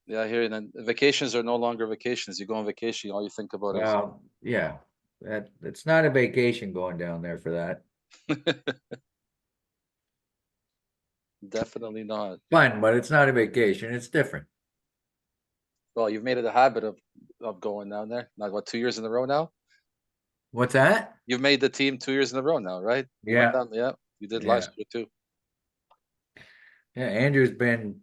Yeah, here and then vacations are no longer vacations. You go on vacation, all you think about is Well, yeah, it's not a vacation going down there for that. definitely not. Fun, but it's not a vacation. It's different. Well, you've made it a habit of going down there. Not what, 2 years in a row now? What's that? You've made the team 2 years in a row now, right? You went Yeah, down, yeah. You did yeah, last year too. yeah. Andrew's been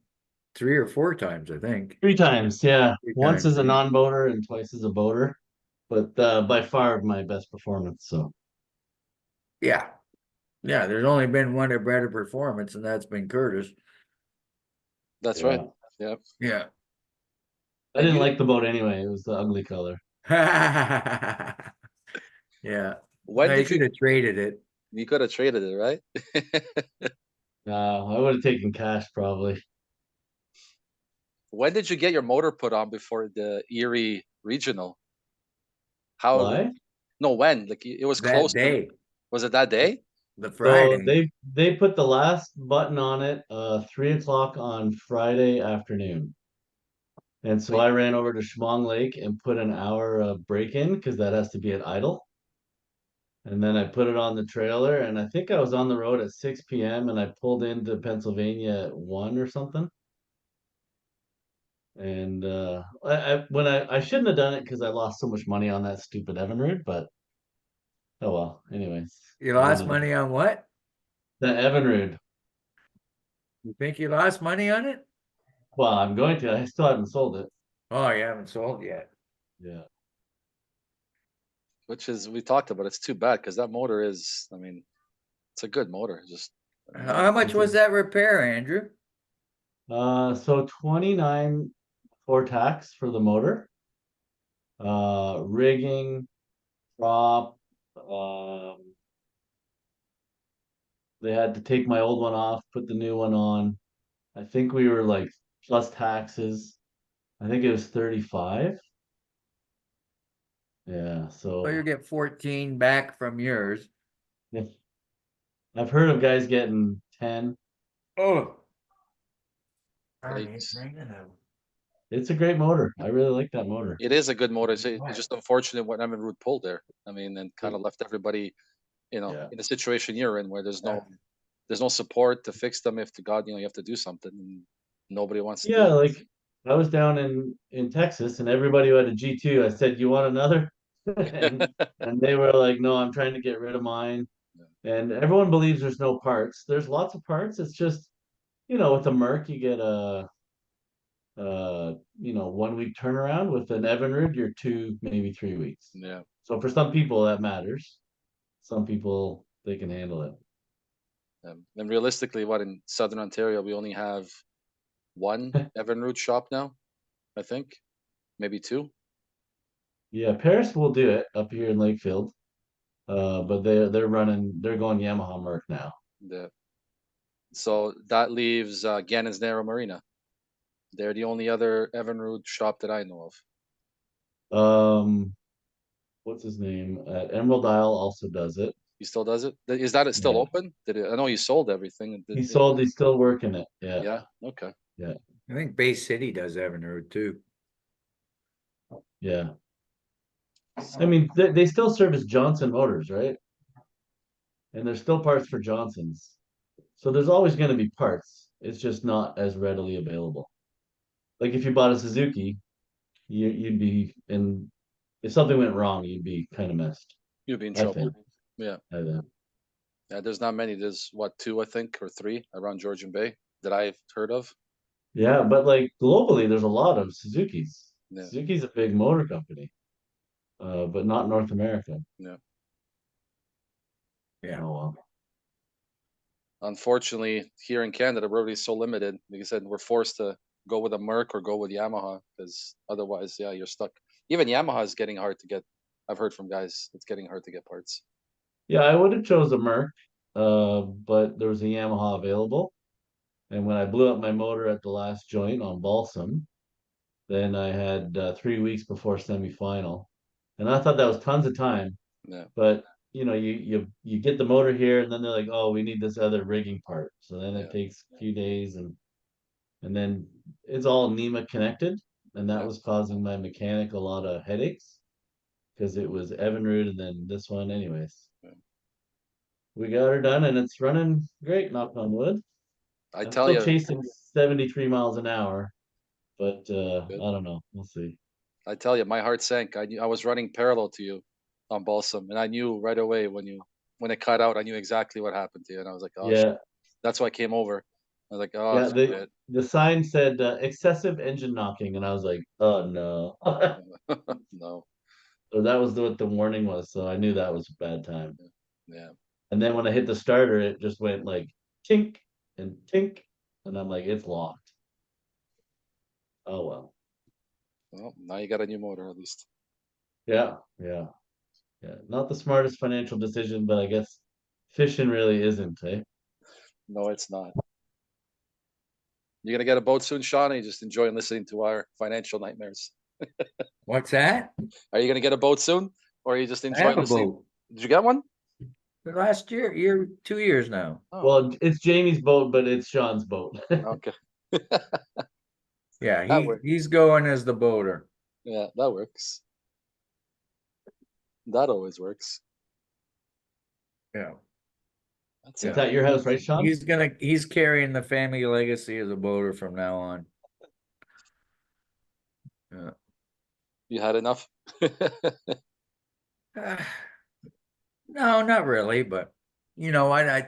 3 or 4 times, I think. 3 times, yeah. Three Once times. as a non-boater and twice as a boater, but by far my best performance. So Yeah, yeah. There's only been one better performance, and that's been Curtis. That's right. yeah, Yeah. Yeah. I And didn't you, like the boat anyway. It was the ugly color. Yeah. when They did could have traded it. you could have traded it, right? I would have taken cash probably. When did you get your motor put on before the Erie Regional? How? Why? No, when? Like it was That close to. day, Was it that day? the So Friday. they put the last button on it 3 o'clock on Friday afternoon. And so Wait, I ran over to Schmong Lake and put an hour of break in because that has to be at idle. And then I put it on the trailer, and I think I was on the road at 6 p.m. and I pulled into Pennsylvania at 1 or something. And I shouldn't have done it because I lost so much money on that stupid Evinrude, but oh well. Anyways, You I wouldn't lost have done money on what? the Evinrude. You think you lost money on it? Well, I'm going to. I still haven't sold it. Oh, you haven't sold yet. Yeah. which is we talked about. It's too bad because that motor is. I mean, it's a good motor. Just no. How much It's a was that repair, Andrew? so 29 for tax for the motor. Rigging, prop, they had to take my old one off, put the new one on. I think we were like plus taxes. I think it was 35. Yeah, Well, you so get 14 back from yours. yeah, I've heard of guys getting 10. Oh, darn, it's Yikes. raining out. It's a great motor. I really like that motor. It is a good motor. It's What? just unfortunate what Evan Root pulled there. I mean, and kind of left everybody, Yeah. in the situation you're in where there's no support to fix them if to God, you have to do something and nobody wants to do Yeah, it. like I was down in Texas and everybody who had a G2, I said, "You want another?" And they were like, "No, I'm trying to get rid of mine." Yeah. And everyone believes there's no parts. There's lots of parts. It's just, with a Merc you get a 1 week turnaround. With an Evinrude, you're 2, maybe 3 weeks. Yeah. So for some people that matters. Some people they can handle it. And realistically, what in Southern Ontario, we only have one Evan Root shop now, I think, maybe two. Yeah, Paris will do it up here in Lakefield. But they're going Yamaha Merc now. The, so that leaves Gannon's Narrow Marina. They're the only other Evan Root shop that I know of. Um, what's his name? Emerald Isle also does it. He still does it. Is that it still Yeah. open? Did it? I know you sold everything. He's still working it. Yeah. Yeah. Okay. Yeah. I think Bay City does Evinrude too. Yeah. I mean, they still service Johnson Motors, right? And there's still parts for Johnson's. So there's always going to be parts. It's just not as readily available. Like if you bought a Suzuki, you'd be in if something went wrong, you'd be kind of messed. You'd be in I trouble. think. Yeah. I think. Yeah. There's not many. There's what, two, I think, or three around Georgian Bay that I've heard of. Yeah, but like globally, there's a lot of Suzuki's. Yeah. Suzuki's a big motor company, but not North America. Yeah. Yeah. Oh well. Unfortunately, here in Canada, we're already so limited. Like I said, we're forced to go with a Merc or go with Yamaha because otherwise, yeah, you're stuck. Even Yamaha is getting hard to get. I've heard from guys it's getting hard to get parts. Yeah, I would have chose a Merc, but there was a Yamaha available. And when I blew up my motor at the last joint on Balsam, then I had 3 weeks before semifinal, and I thought that was tons of time. Yeah, But you get the motor here, and then they're like, "Oh, we need this other rigging part." So then it yeah. takes a few days, and and then it's all NEMA connected, and that Yeah. was causing my mechanic a lot of headaches because it was Evinrude and then this one. Anyways, Yeah. we got her done, and it's running great. Knock on wood. I I'm tell still you, chasing 73 miles an hour, but good. I don't know. We'll see. I tell you, my heart sank. I was running parallel to you on Balsam, and I knew right away when it cut out. I knew exactly what happened to you, and I was like, oh, Yeah, that's why I came over. I was like, oh, yeah. The shit. the sign said excessive engine knocking, and I was like, oh no. No, So that was what the warning was. So I knew that was a bad time. yeah. And then when I hit the starter, it just went like tink and tink, and I'm like, it's locked. Oh well. Well, now you got a new motor at least. Yeah, yeah, yeah. Not the smartest financial decision, but I guess fishing really isn't, eh? No, it's not. You gonna get a boat soon, Sean? Or you just enjoying listening to our financial nightmares? What's that? Are you gonna get a boat soon, or are you just I have enjoying a listening? boat. Did you get one? The last year, 2 years now. Oh, Well, it's Jamie's boat, but it's Sean's boat. okay. Yeah, That he's works. going as the boater. Yeah, that works. That always works. Yeah. That's It's Yeah. at your house, right, Sean? He's carrying the family legacy as a boater from now on. Yeah. You had enough. Uh, no, not really, but I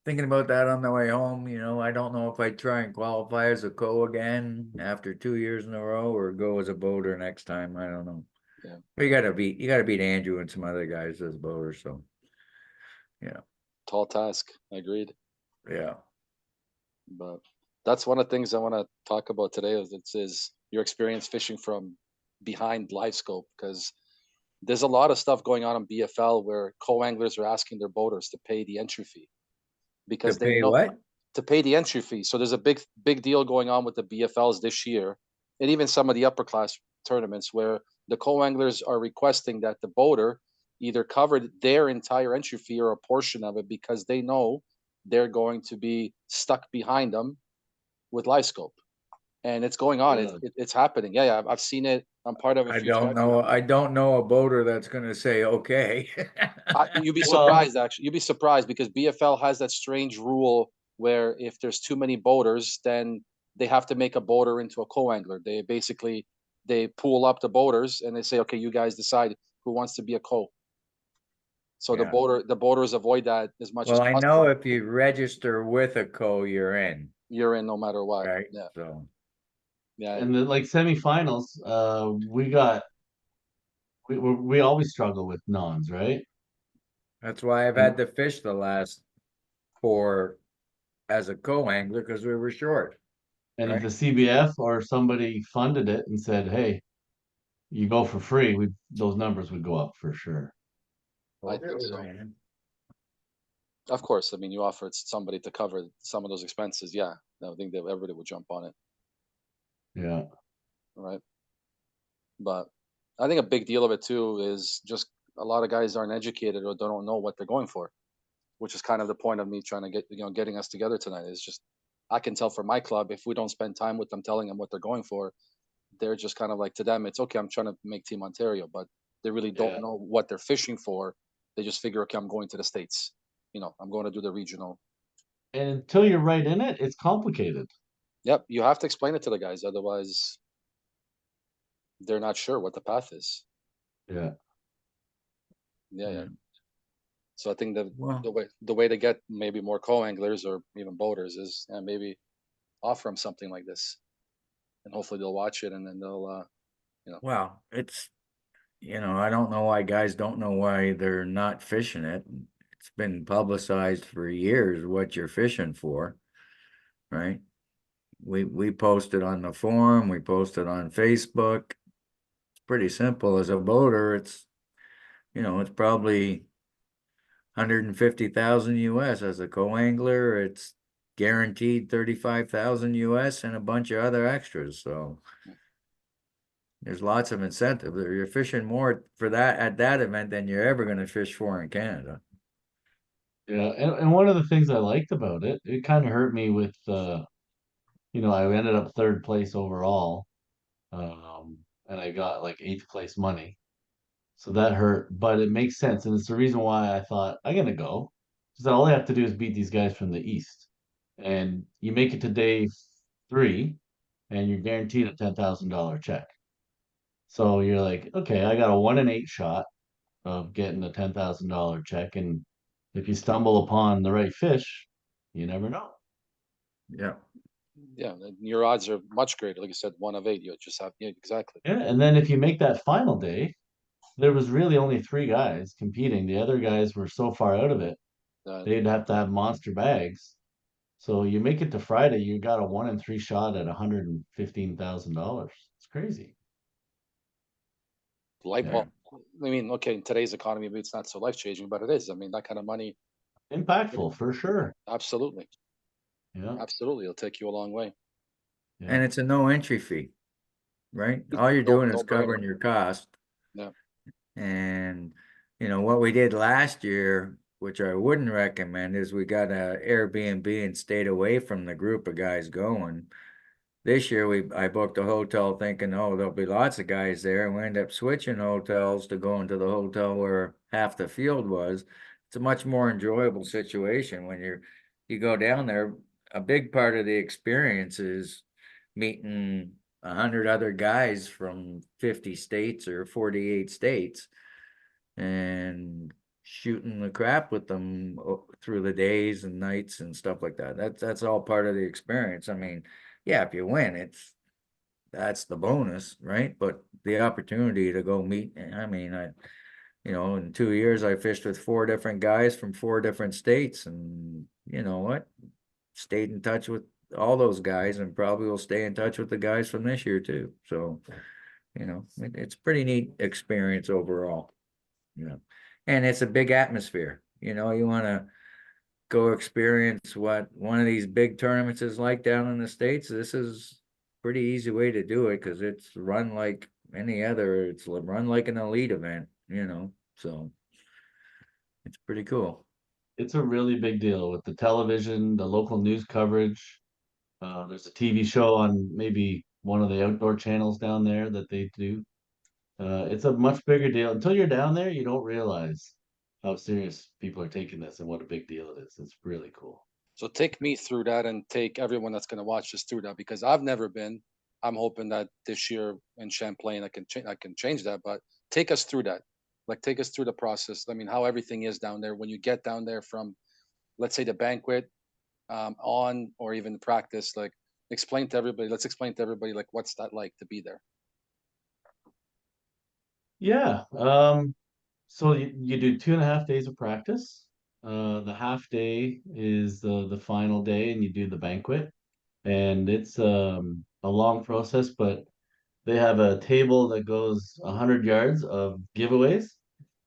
thinking about that on the way home, I don't know if I'd try and qualify as a co again after 2 years in a row or go as a boater next time. I don't know. Yeah, But you gotta beat Andrew and some other guys as boaters, so yeah. tall task. Agreed. Yeah. But that's one of the things I want to talk about today is your experience fishing from behind live scope, because there's a lot of stuff going on in BFL where co-anglers are asking their boaters to pay the entry fee To because they pay know what? to pay the entry fee. So there's a big deal going on with the BFLs this year, and even some of the upper class tournaments where the co-anglers are requesting that the boater either cover their entire entry fee or a portion of it because they know they're going to be stuck behind them with live scope, and it's going on. Really? It's happening. Yeah, yeah, I've seen it. I'm part of a I few don't chats. know. I don't know a boater that's gonna say okay. You'd be Well, surprised, actually. You'd be surprised because BFL has that strange rule where if there's too many boaters, then they have to make a boater into a co-angler. They pool up the boaters and they say, okay, you guys decide who wants to be a co. So Yeah. the boaters avoid that as much as Well, I possible. know if you register with a co, you're in, You're in no matter what. right? Yeah, So yeah, and the like semifinals, we always struggle with nons, right? that's why I've And had to fish the last four as a co-angler because we were short, and if right? the CBF or somebody funded it and said, "Hey, you go for free," we those numbers would go up for sure. I think so. Of course, I mean, you offered somebody to cover some of those expenses. Yeah, I think that everybody would jump on it, Yeah, right? But I think a big deal of it too is just a lot of guys aren't educated or don't know what they're going for, which is kind of the point of me trying to getting us together tonight. Is just I can tell for my club if we don't spend time with them telling them what they're going for, they're just kind of like, to them it's okay, I'm trying to make Team Ontario, but they really don't yeah. know what they're fishing for. They just figure, okay, I'm going to the States, I'm going to do the regional. And until you're right in it, it's complicated. Yep, you have to explain it to the guys, otherwise they're not sure what the path is. Yeah. Yeah, yeah. Mm. So I think Well, the way to get maybe more co-anglers or even boaters is maybe offer them something like this, and hopefully they'll watch it and then they'll you know well, I don't know why guys don't know why they're not fishing it. It's been publicized for years what you're fishing for, right? We posted on the forum, we posted on Facebook. It's pretty simple. As a boater, it's probably 150,000 US. As a co-angler, it's guaranteed 35,000 US and a bunch of other extras. So there's lots of incentive. You're fishing more for that at that event than you're ever going to fish for in Canada. Yeah, and one of the things I liked about it, it kind of hurt me with I ended up third place overall. And I got like eighth place money. So that hurt, but it makes sense. And it's the reason why I thought I'm gonna go. Because all I have to do is beat these guys from the East. And you make it to day 3 and you're guaranteed a $10,000 check. So you're like, okay, I got a 1 in 8 shot of getting a $10,000 check. And if you stumble upon the right fish, you never know. Yeah. Yeah, your odds are much greater. Like you said, 1 of 8. You just have, yeah, exactly. Yeah, and then if you make that final day, there was really only 3 guys competing. The other guys were so far out of it, Uh, they'd have to have monster bags. So you make it to Friday, you got a 1 in 3 shot at $115,000. It's crazy. life. Yeah. Well, I mean, okay, in today's economy, maybe it's not so life changing, but it is. I mean, that kind of money, Impactful for sure. absolutely, Yeah. absolutely, it'll take you a long way. And Yeah. it's a no entry fee, right? All you're No, doing no is brainer. covering your cost. Yeah. And, what we did last year, which I wouldn't recommend, is we got a Airbnb and stayed away from the group of guys going. This year I booked a hotel thinking, oh, there'll be lots of guys there, and we end up switching hotels to going to the hotel where half the field was. It's a much more enjoyable situation when you go down there. A big part of the experience is meeting 100 other guys from 50 states or 48 states and shooting the crap with them through the days and nights and stuff like that. That's all part of the experience. I mean, yeah, if you win, that's the bonus, right? But the opportunity to go meet, I mean, in 2 years I fished with 4 different guys from 4 different states, and you know what? Stayed in touch with all those guys, and probably will stay in touch with the guys from this year too. So, it's pretty neat experience overall. And it's a big atmosphere. You want to go experience what one of these big tournaments is like down in the States. This is pretty easy way to do it because it's run like any other. It's run like an elite event. So it's pretty cool. It's a really big deal with the television, the local news coverage. There's a TV show on maybe one of the outdoor channels down there that they do. It's a much bigger deal. Until you're down there, you don't realize how serious people are taking this and what a big deal it is. It's really cool. So take me through that, and take everyone that's going to watch this through that, because I've never been. I'm hoping that this year in Champlain I can change that. But take us through that. Like, take us through the process. I mean, how everything is down there when you get down there from, let's say, the banquet on, or even the practice. Like, explain to everybody. Let's explain to everybody, like, what's that like to be there. Yeah. So you do 2.5 days of practice. The half day is the final day, and you do the banquet. And it's a long process, but they have a table that goes 100 yards of giveaways.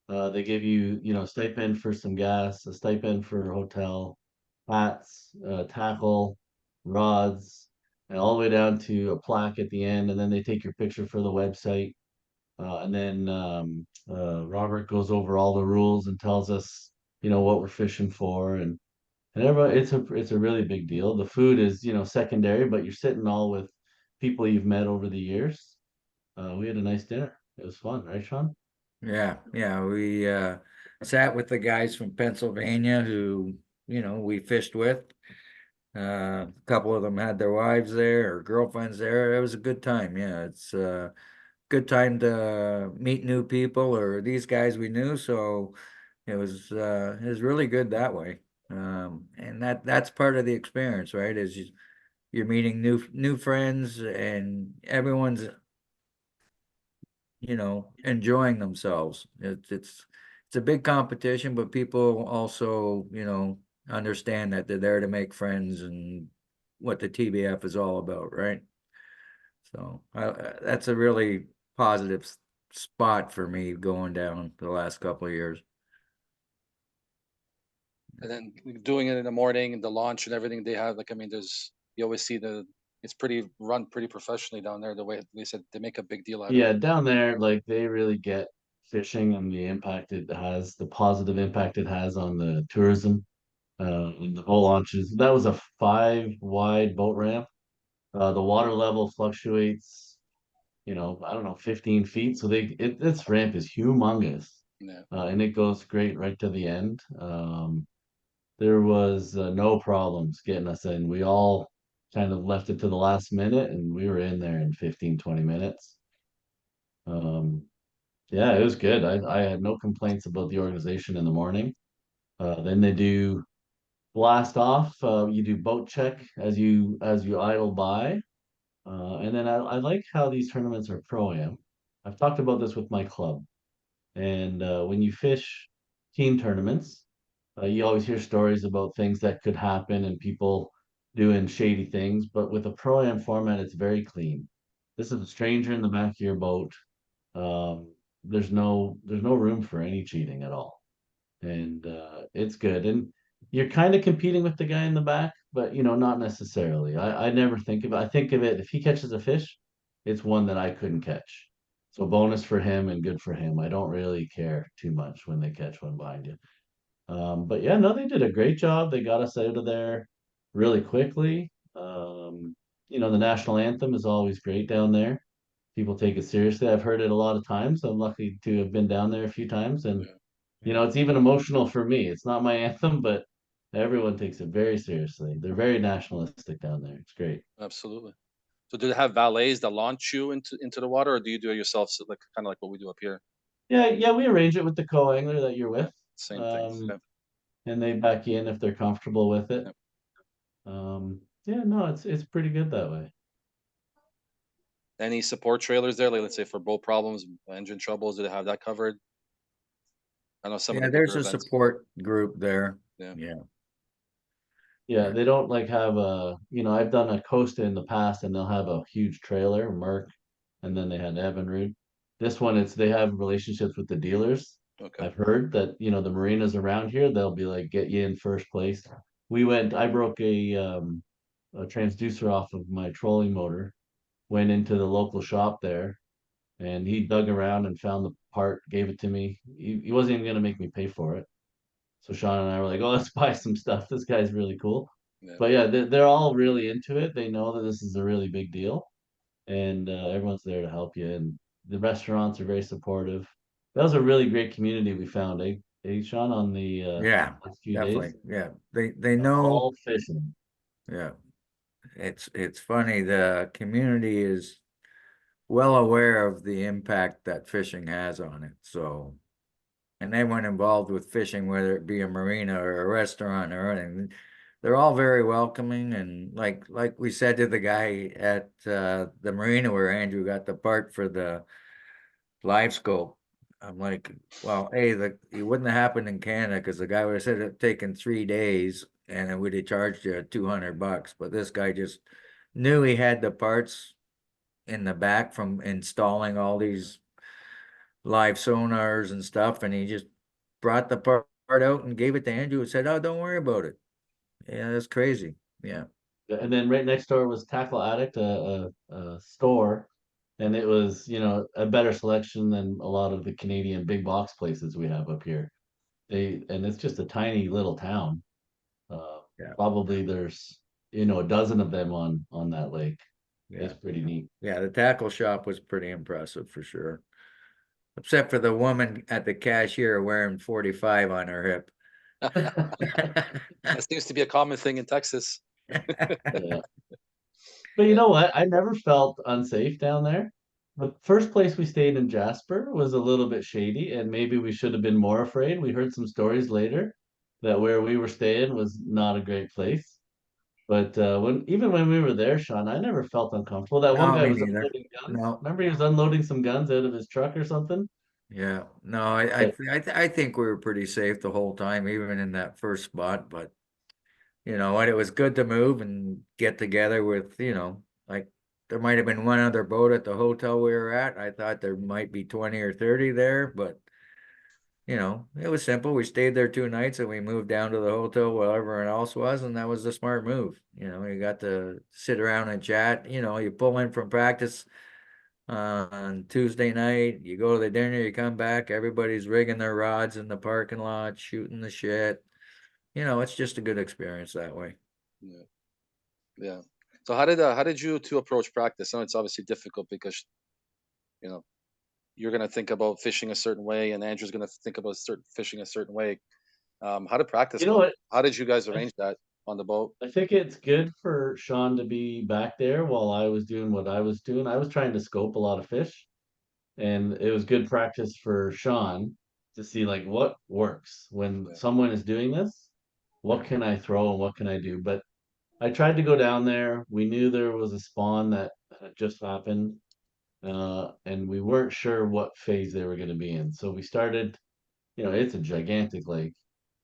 They give you, stipend for some gas, a stipend for hotel, hats, tackle, rods, and all the way down to a plaque at the end. And then they take your picture for the website. And then Robert goes over all the rules and tells us, what we're fishing for, and everybody, it's a really big deal. The food is, secondary, but you're sitting all with people you've met over the years. We had a nice dinner. It was fun, right, Sean? Yeah, yeah. We sat with the guys from Pennsylvania who, we fished with. A couple of them had their wives there or girlfriends there. It was a good time. Yeah, it's a good time to meet new people, or these guys we knew. So it was really good that way. And that's part of the experience, right? Is you're meeting new friends, and everyone's enjoying themselves. It's a big competition, but people also, understand that they're there to make friends and what the TBF is all about, right? So that's a really positive spot for me going down the last couple of years. And then doing it in the morning and the launch and everything they have. Like, I mean, you always see it's pretty run pretty professionally down there. The way they said they make a big deal out of Yeah, it. down there, like they really get fishing and the impact it has, the positive impact it has on the tourism, and the boat launches. That was a 5 wide boat ramp. The water level fluctuates, I don't know, 15 feet. So this ramp is humongous. Yeah. And it goes great right to the end. There was no problems getting us in. We all kind of left it to the last minute and we were in there in 15, 20 minutes. Um, yeah, it was good. I had no complaints about the organization in the morning. Then they do blast off. You do boat check as you idle by. And then I like how these tournaments are pro-am. I've talked about this with my club. And when you fish team tournaments, you always hear stories about things that could happen and people doing shady things. But with a pro-am format, it's very clean. This is a stranger in the back of your boat. There's no room for any cheating at all, and it's good. And you're kind of competing with the guy in the back, but not necessarily. I never think of it. I think of it if he catches a fish, it's one that I couldn't catch. So bonus for him and good for him. I don't really care too much when they catch one behind you. But yeah, no, they did a great job. They got us out of there really quickly. The national anthem is always great down there. People take it seriously. I've heard it a lot of times. I'm lucky to have been down there a few times, and Yeah. it's even emotional for me. It's not my anthem, but everyone takes it very seriously. They're very nationalistic down there. It's great. Absolutely. So do they have valets that launch you into the water, or do you do it yourself? So like kind of like what we do up here. Yeah, yeah, we arrange it with the co-angler that you're Yeah. with, Same thing. um, Yeah. and they back you in if they're comfortable with it. Yeah. Yeah, no, it's pretty good that way. Any support trailers there? Like let's say for boat problems, engine troubles, do they have that covered? I know some of Yeah, the there's bigger a events. support group there. Yeah. Yeah. Yeah, Yeah. they don't like have I've done a Costa in the past and they'll have a huge trailer, Merc, and then they had Evinrude. This one, they have relationships with the dealers. Okay. I've heard that, the marinas around here, they'll be like, get you in first place. I broke a transducer off of my trolling motor, went into the local shop there, and he dug around and found the part, gave it to me. He wasn't even gonna make me pay for it. So Sean and I were like, "Oh, let's buy some stuff. This guy's really cool." Yeah. But yeah, they're all really into it. They know that this is a really big deal, and everyone's there to help you. And the restaurants are very supportive. That was a really great community we found, Sean, on the Yeah, last few days. definitely. Yeah. They know. All fishing. Yeah. It's funny. The community is well aware of the impact that fishing has on it. So, and anyone involved with fishing, whether it be a marina or a restaurant or anything, they're all very welcoming. And like we said to the guy at the marina where Andrew got the part for the live scope, I'm like, well, hey, it wouldn't have happened in Canada because the guy would have said it taken 3 days and it would have charged you $200. But this guy just knew he had the parts in the back from installing all these live sonars and stuff, and he just brought the part out and gave it to Andrew and said, "Oh, don't worry about it." Yeah, that's crazy. Yeah, And then right next door was Tackle Addict, a store, and it was, a better selection than a lot of the Canadian big box places we have up here. And it's just a tiny little town. Uh, yeah, Probably there's, a dozen of them on that lake. yeah, It's pretty neat. yeah. The tackle shop was pretty impressive for sure, except for the woman at the cashier wearing 45 on her hip. That seems to be a common thing in Texas. Yeah. But you Yeah. know what? I never felt unsafe down there. The first place we stayed in Jasper was a little bit shady, and maybe we should have been more afraid. We heard some stories later that where we were staying was not a great place. But when we were there, Sean, I never felt uncomfortable. That one No, guy me was neither. unloading guns. No, Remember, he was unloading some guns out of his truck or something. yeah, no. I think we were pretty safe the whole time, even in that first spot. But you know what? It was good to move and get together with, like there might have been one other boat at the hotel we were at. I thought there might be 20 or 30 there, but it was simple. We stayed there 2 nights and we moved down to the hotel where everyone else was, and that was the smart move. You got to sit around and chat. You pull in from practice on Tuesday night, you go to the dinner, you come back, everybody's rigging their rods in the parking lot, shooting the shit. It's just a good experience that way. Yeah. Yeah. So how did you two approach practice? I know it's obviously difficult because you know you're gonna think about fishing a certain way, and Andrew's gonna think about certain fishing a certain way. How did practice You know go? what? How did you guys I, arrange that on the boat? I think it's good for Sean to be back there while I was doing what I was doing. I was trying to scope a lot of fish, and it was good practice for Sean to see like what works when Yeah. someone is doing this. What can I throw and what can I do? But I tried to go down there. We knew there was a spawn that had just happened, and we weren't sure what phase they were going to be in. So we started, it's a gigantic lake,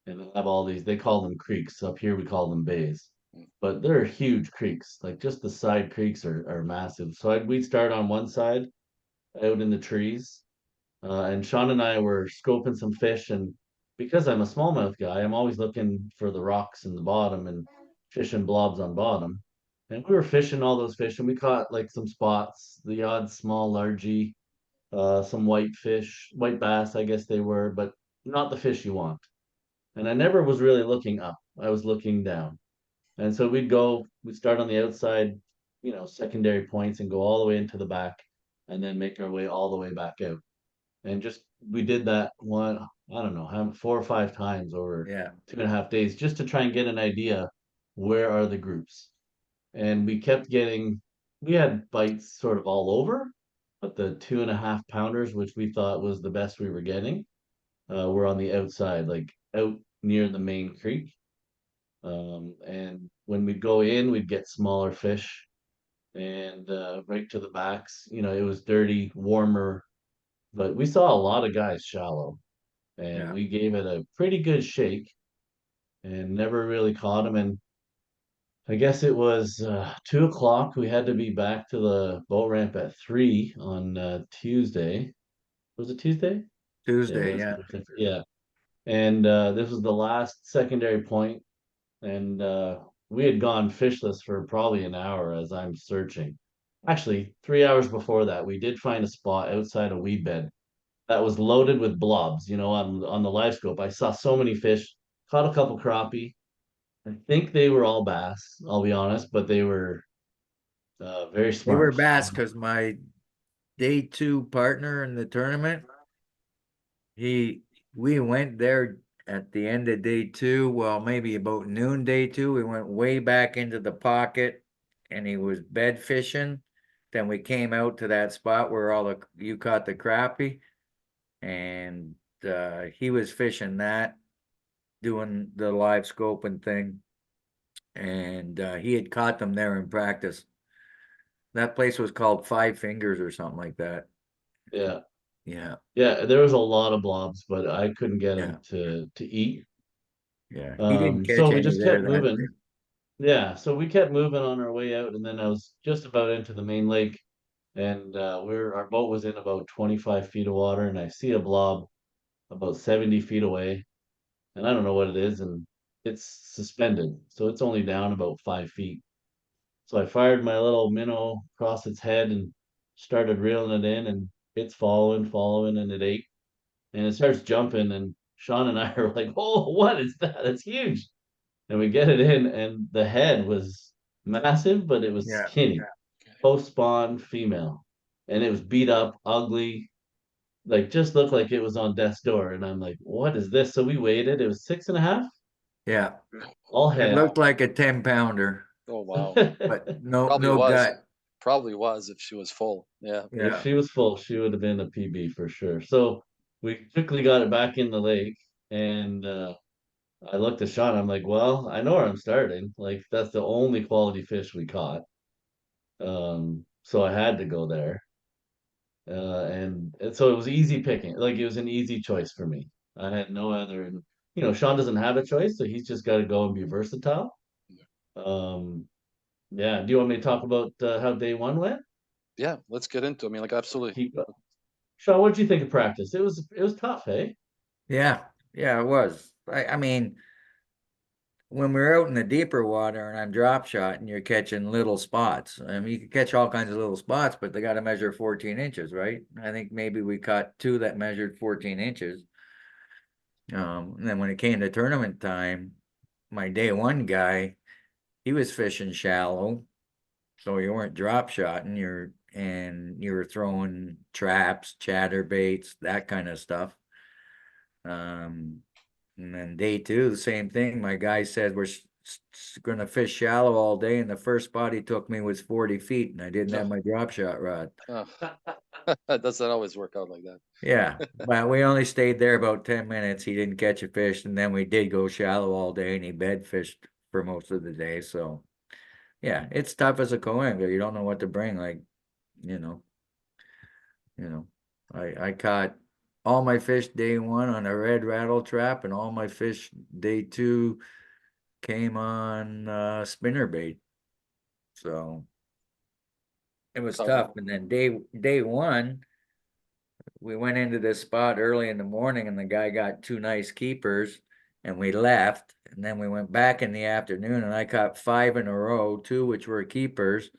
and they have all these, they call them creeks. Up here, we call them bays. Mm. But they're huge creeks. Like just the side creeks are massive. So we'd start on one side out in the trees, and Sean and I were scoping some fish, and because I'm a smallmouth guy, I'm always looking for the rocks in the bottom and fishing blobs on bottom. And we were fishing all those fish, and we caught like some spots, the odd small largie, some white fish, white bass, I guess they were, but not the fish you want. And I never was really looking up. I was looking down. And so we'd start on the outside, secondary points and go all the way into the back and then make our way all the way back out. And just we did that one, I don't know, 4 or 5 times over Yeah. 2.5 days just to try and get an idea where are the groups. And we had bites sort of all over, but the 2.5 pounders, which we thought was the best we were getting, were on the outside, like out near the main creek. And when we'd go in, we'd get smaller fish and right to the backs. It was dirty, warmer, but we saw a lot of guys shallow, and Yeah. we gave it a pretty good shake and never really caught them. And I guess it was 2 o'clock. We had to be back to the boat ramp at 3 on Tuesday. Was it Tuesday? Yeah, Tuesday. Wednesday. Yeah. Yeah. And this was the last secondary point, and we had gone fishless for probably an hour as I'm searching. Actually, 3 hours before that, we did find a spot outside a weed bed that was loaded with blobs, on the live scope. I saw so many fish, caught a couple crappie. I think they were all bass, I'll be honest, but they were very They were smart. bass because my day 2 partner in the tournament, we went there at the end of day 2, well, maybe about noon day 2. We went way back into the pocket and he was bed fishing. Then we came out to that spot where you caught the crappie, and he was fishing that, doing the live scoping thing, and he had caught them there in practice. That place was called Five Fingers or something like that. Yeah. Yeah. Yeah, there was a lot of blobs, but I couldn't get Yeah. them to eat. Yeah. He didn't So catch we any just there kept that day. moving. Yeah, so we kept moving on our way out, and then I was just about into the main lake, and our boat was in about 25 feet of water, and I see a blob about 70 feet away, and I don't know what it is, and it's suspended, so it's only down about 5 feet. So I fired my little minnow across its head and started reeling it in, and it's following, and it ate, and it starts jumping, and Sean and I are like, "Oh, what is that? That's huge!" And we get it in, and the head was massive, but it was Yeah. skinny, post spawn female, and it was beat up, ugly, like just looked like it was on death's door. And I'm like, "What is this?" So we waited. It was 6.5, Yeah. all It head. looked like a 10-pounder, Oh wow. but no Probably no was. gut. Probably was if she was full. Yeah. If Yeah. she was full, she would have been a PB for sure. So we quickly got it back in the lake, and I looked at Sean. I'm like, "Well, I know where I'm starting. Like that's the only quality fish we caught." So I had to go there. And so it was easy picking. Like it was an easy choice for me. I had no other, and Sean doesn't have a choice, so he's just got to go and be versatile. Um, yeah. Do you want me to talk about how day 1 went? Yeah, let's get into it. I mean, like absolutely. Keep Sean, what did you think of practice? It was tough, hey? Yeah. Yeah, it was. I mean, when we're out in the deeper water and on drop shot and you're catching little spots, I mean, you can catch all kinds of little spots, but they got to measure 14 inches, right? I think maybe we caught 2 that measured 14 inches. And then when it came to tournament time, my day 1 guy, he was fishing shallow, So you weren't drop shotting, you were throwing traps, chatterbaits, that kind of stuff. And then day two, the same thing. My guy said we're gonna fish shallow all day, and the first spot he took me was 40 feet, and I didn't have my drop shot rod. Oh, it doesn't always work out like that. Yeah, but we only stayed there about 10 minutes. He didn't catch a fish, and then we did go shallow all day, and he bed fished for most of the day. So yeah, it's tough as a co-angler. You don't know what to bring. Like, you know, I caught all my fish day one on a red rattle trap, and all my fish day two came on spinner bait. So it was Tough. tough. And then day one, we went into this spot early in the morning, and the guy got two nice keepers, and we left. And then we went back in the afternoon, and I caught 5 in a row, 2 which were keepers.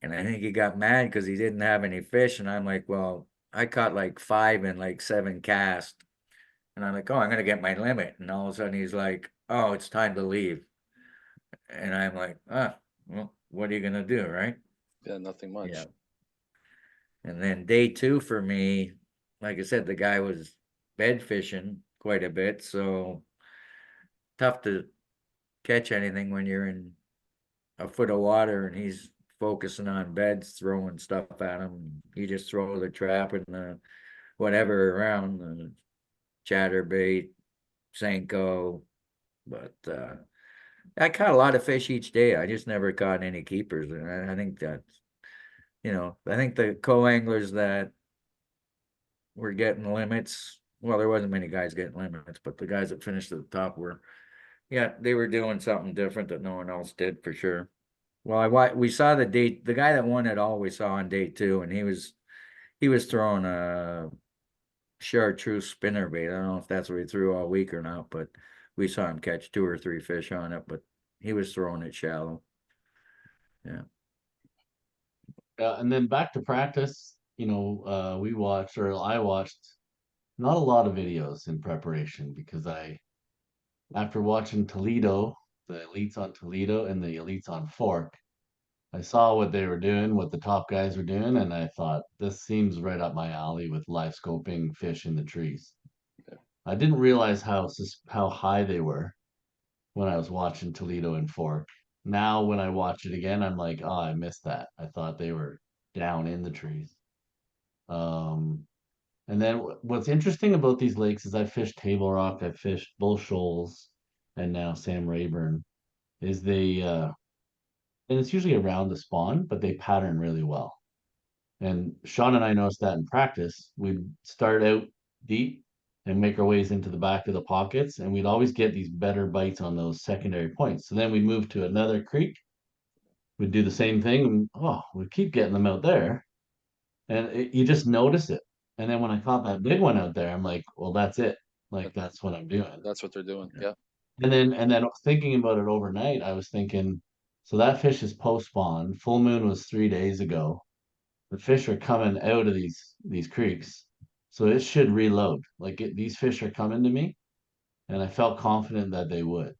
And I think he got mad because he didn't have any fish. And I'm like, well, I caught like 5 in like 7 casts. And I'm like, oh, I'm gonna get my limit. And all of a sudden he's like, oh, it's time to leave. And I'm like, well, what are you gonna do, right? Yeah, nothing much. Yeah. And then day two for me, like I said, the guy was bed fishing quite a bit, so tough to catch anything when you're in a foot of water and he's focusing on beds, throwing stuff at him. You just throw the trap and the whatever around, the chatterbait, Senko. But I caught a lot of fish each day. I just never caught any keepers. And I think that's, I think the co-anglers that were getting limits, well, there wasn't many guys getting limits, but the guys that finished at the top were, yeah, they were doing something different that no one else did for sure. Well, we saw the guy that won it all we saw on day two, and he was throwing a chartreuse spinnerbait. I don't know if that's what he threw all week or not, but we saw him catch 2 or 3 fish on it, but he was throwing it shallow. Yeah. And then back to practice, I watched not a lot of videos in preparation because after watching Toledo, the elites on Toledo and the elites on Fork, I saw what they were doing, what the top guys were doing, and I thought this seems right up my alley with live scoping fish in the trees. Yeah. I didn't realize how high they were when I was watching Toledo and Fork. Now when I watch it again, I'm like, oh, I missed that. I thought they were down in the trees. Um, and then what's interesting about these lakes is I fished Table Rock, I fished Bull Shoals, and now Sam Rayburn. Is and it's usually around the spawn, but they pattern really well. And Sean and I noticed that in practice. We'd start out deep and make our ways into the back of the pockets, and we'd always get these better bites on those secondary points. So then we'd move to another creek, we'd do the same thing, and we'd keep getting them out there. And you just notice it. And then when I caught that big one out there, I'm like, well, that's it. Like that's what I'm doing. That's what they're doing. Yeah. And then thinking about it overnight, I was thinking, so that fish is post spawn. Full moon was 3 days ago. The fish are coming out of these creeks, so it should reload. These fish are coming to me, and I felt confident that they would.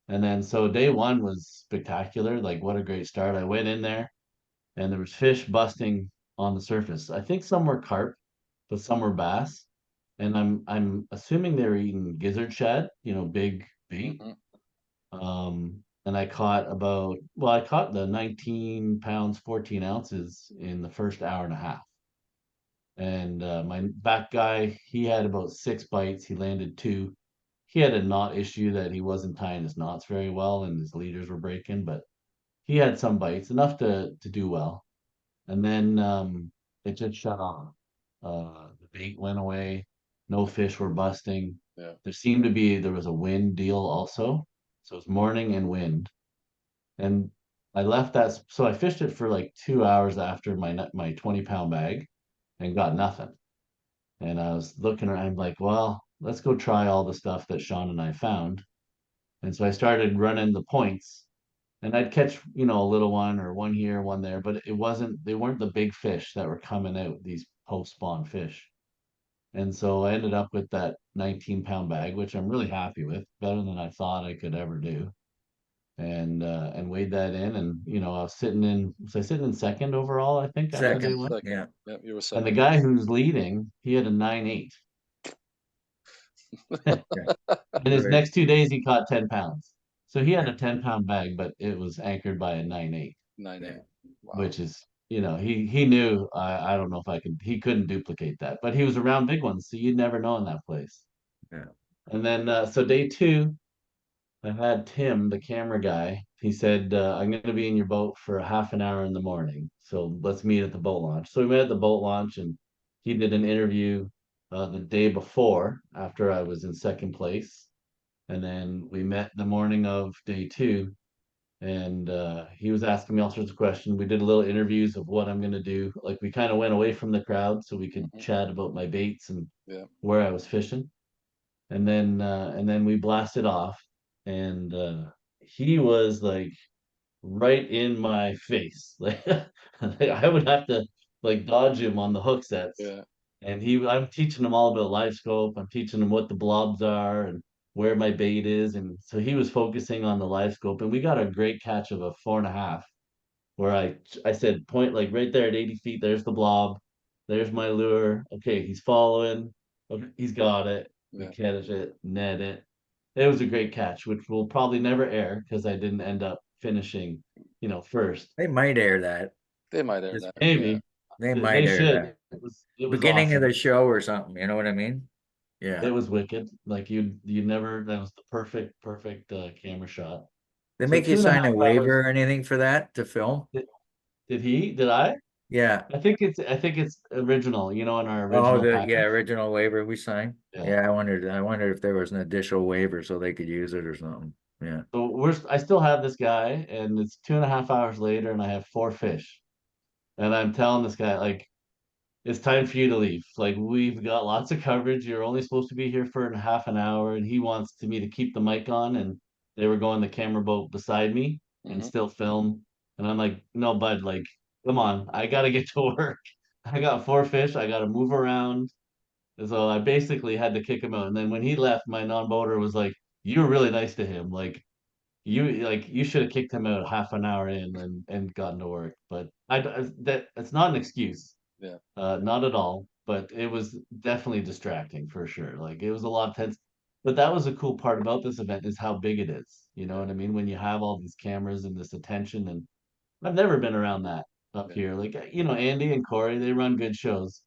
And then so day one was spectacular. Like what a great start! I went in there, and there was fish busting on the surface. I think some were carp, but some were bass. And I'm assuming they were eating gizzard shad, big bait. Mhm. And I caught the 19 pounds, 14 ounces in the first hour and a half. And my back guy, he had about 6 bites. He landed 2. He had a knot issue that he wasn't tying his knots very well, and his leaders were breaking, but he had some bites, enough to do well. And then it just shut off. The bait went away. No fish were busting. Yeah. There was a wind deal also. So it was morning and wind. And I left that. So I fished it for like 2 hours after my 20-pound bag and got nothing. And I was looking around like, well, let's go try all the stuff that Sean and I found. And so I started running the points, and I'd catch, a little one or one here, one there, but they weren't the big fish that were coming out, these post spawn fish. And so I ended up with that 19-pound bag, which I'm really happy with, better than I thought I could ever do. and weighed that in, and I was I sitting in second overall, I think, after day Second, one. yeah. Yeah, you were And the second. guy who's leading, he had a 9.8. And his Right. next 2 days he caught 10 pounds. So he had Yeah. a 10-pound bag, but it was anchored by a 9.8, 9-8. Wow. which is, he knew, I don't know if he couldn't duplicate that, but he was around big ones, so you'd never know in that place. Yeah. And then so day two, I had Tim, the camera guy. He said, I'm going to be in your boat for a half an hour in the morning. So let's meet at the boat launch. So we met at the boat launch, and he did an interview the day before, after I was in second place. And then we met the morning of day two, and he was asking me all sorts of questions. We did a little interviews of what I'm going to do. Like, we kind of went away from the crowd so we could Mhm. chat about my baits and Yeah. where I was fishing. And then we blasted off, and he was like right in my face. Like, I would have to like dodge him on the hook sets. Yeah. And I'm teaching him all about live scope. I'm teaching him what the blobs are and where my bait is. And so he was focusing on the live scope, and we got a great catch of a 4.5, where I said, point like right there at 80 feet, there's the blob, there's my lure. Okay, he's following. Okay, he's got it. We Yeah. catch it, net it. It was a great catch, which will probably never air because I didn't end up finishing, first. They might air that. They might air Just that. Yeah. Maybe they they might air should. that. It was Beginning of awesome. the show or something, you know what I mean? It Yeah. was wicked. Like, you never. That was the perfect camera shot. They So make you two and a sign half a hours. waiver or anything for that to film? Did he? Did I? Yeah. I think it's original. In our Oh, original yeah, package. original waiver we signed. Yeah. Yeah, I wondered if there was an additional waiver so they could use it or something. Yeah. So I still have this guy, and it's 2.5 hours later, and I have 4 fish. And I'm telling this guy, like, it's time for you to leave. Like, we've got lots of coverage. You're only supposed to be here for half an hour. And he wants me to keep the mic on, and they were going the camera boat beside me and Hmm. still film. And I'm like, no, bud, like, come on, I gotta get to work. I got 4 fish, I gotta move around. And so I basically had to kick him out. And then when he left, my non-boater was like, you were really nice to him. You should have kicked him out half an hour in and gotten to work. But that it's not an excuse, Yeah. not at all. But it was definitely distracting for sure. Like, it was a lot of tense. But that was a cool part about this event, is how big it is. You know Yeah. what I mean? When you have all these cameras and this attention, and I've never been around that up Yeah. here. Like, Andy and Corey, they run good shows,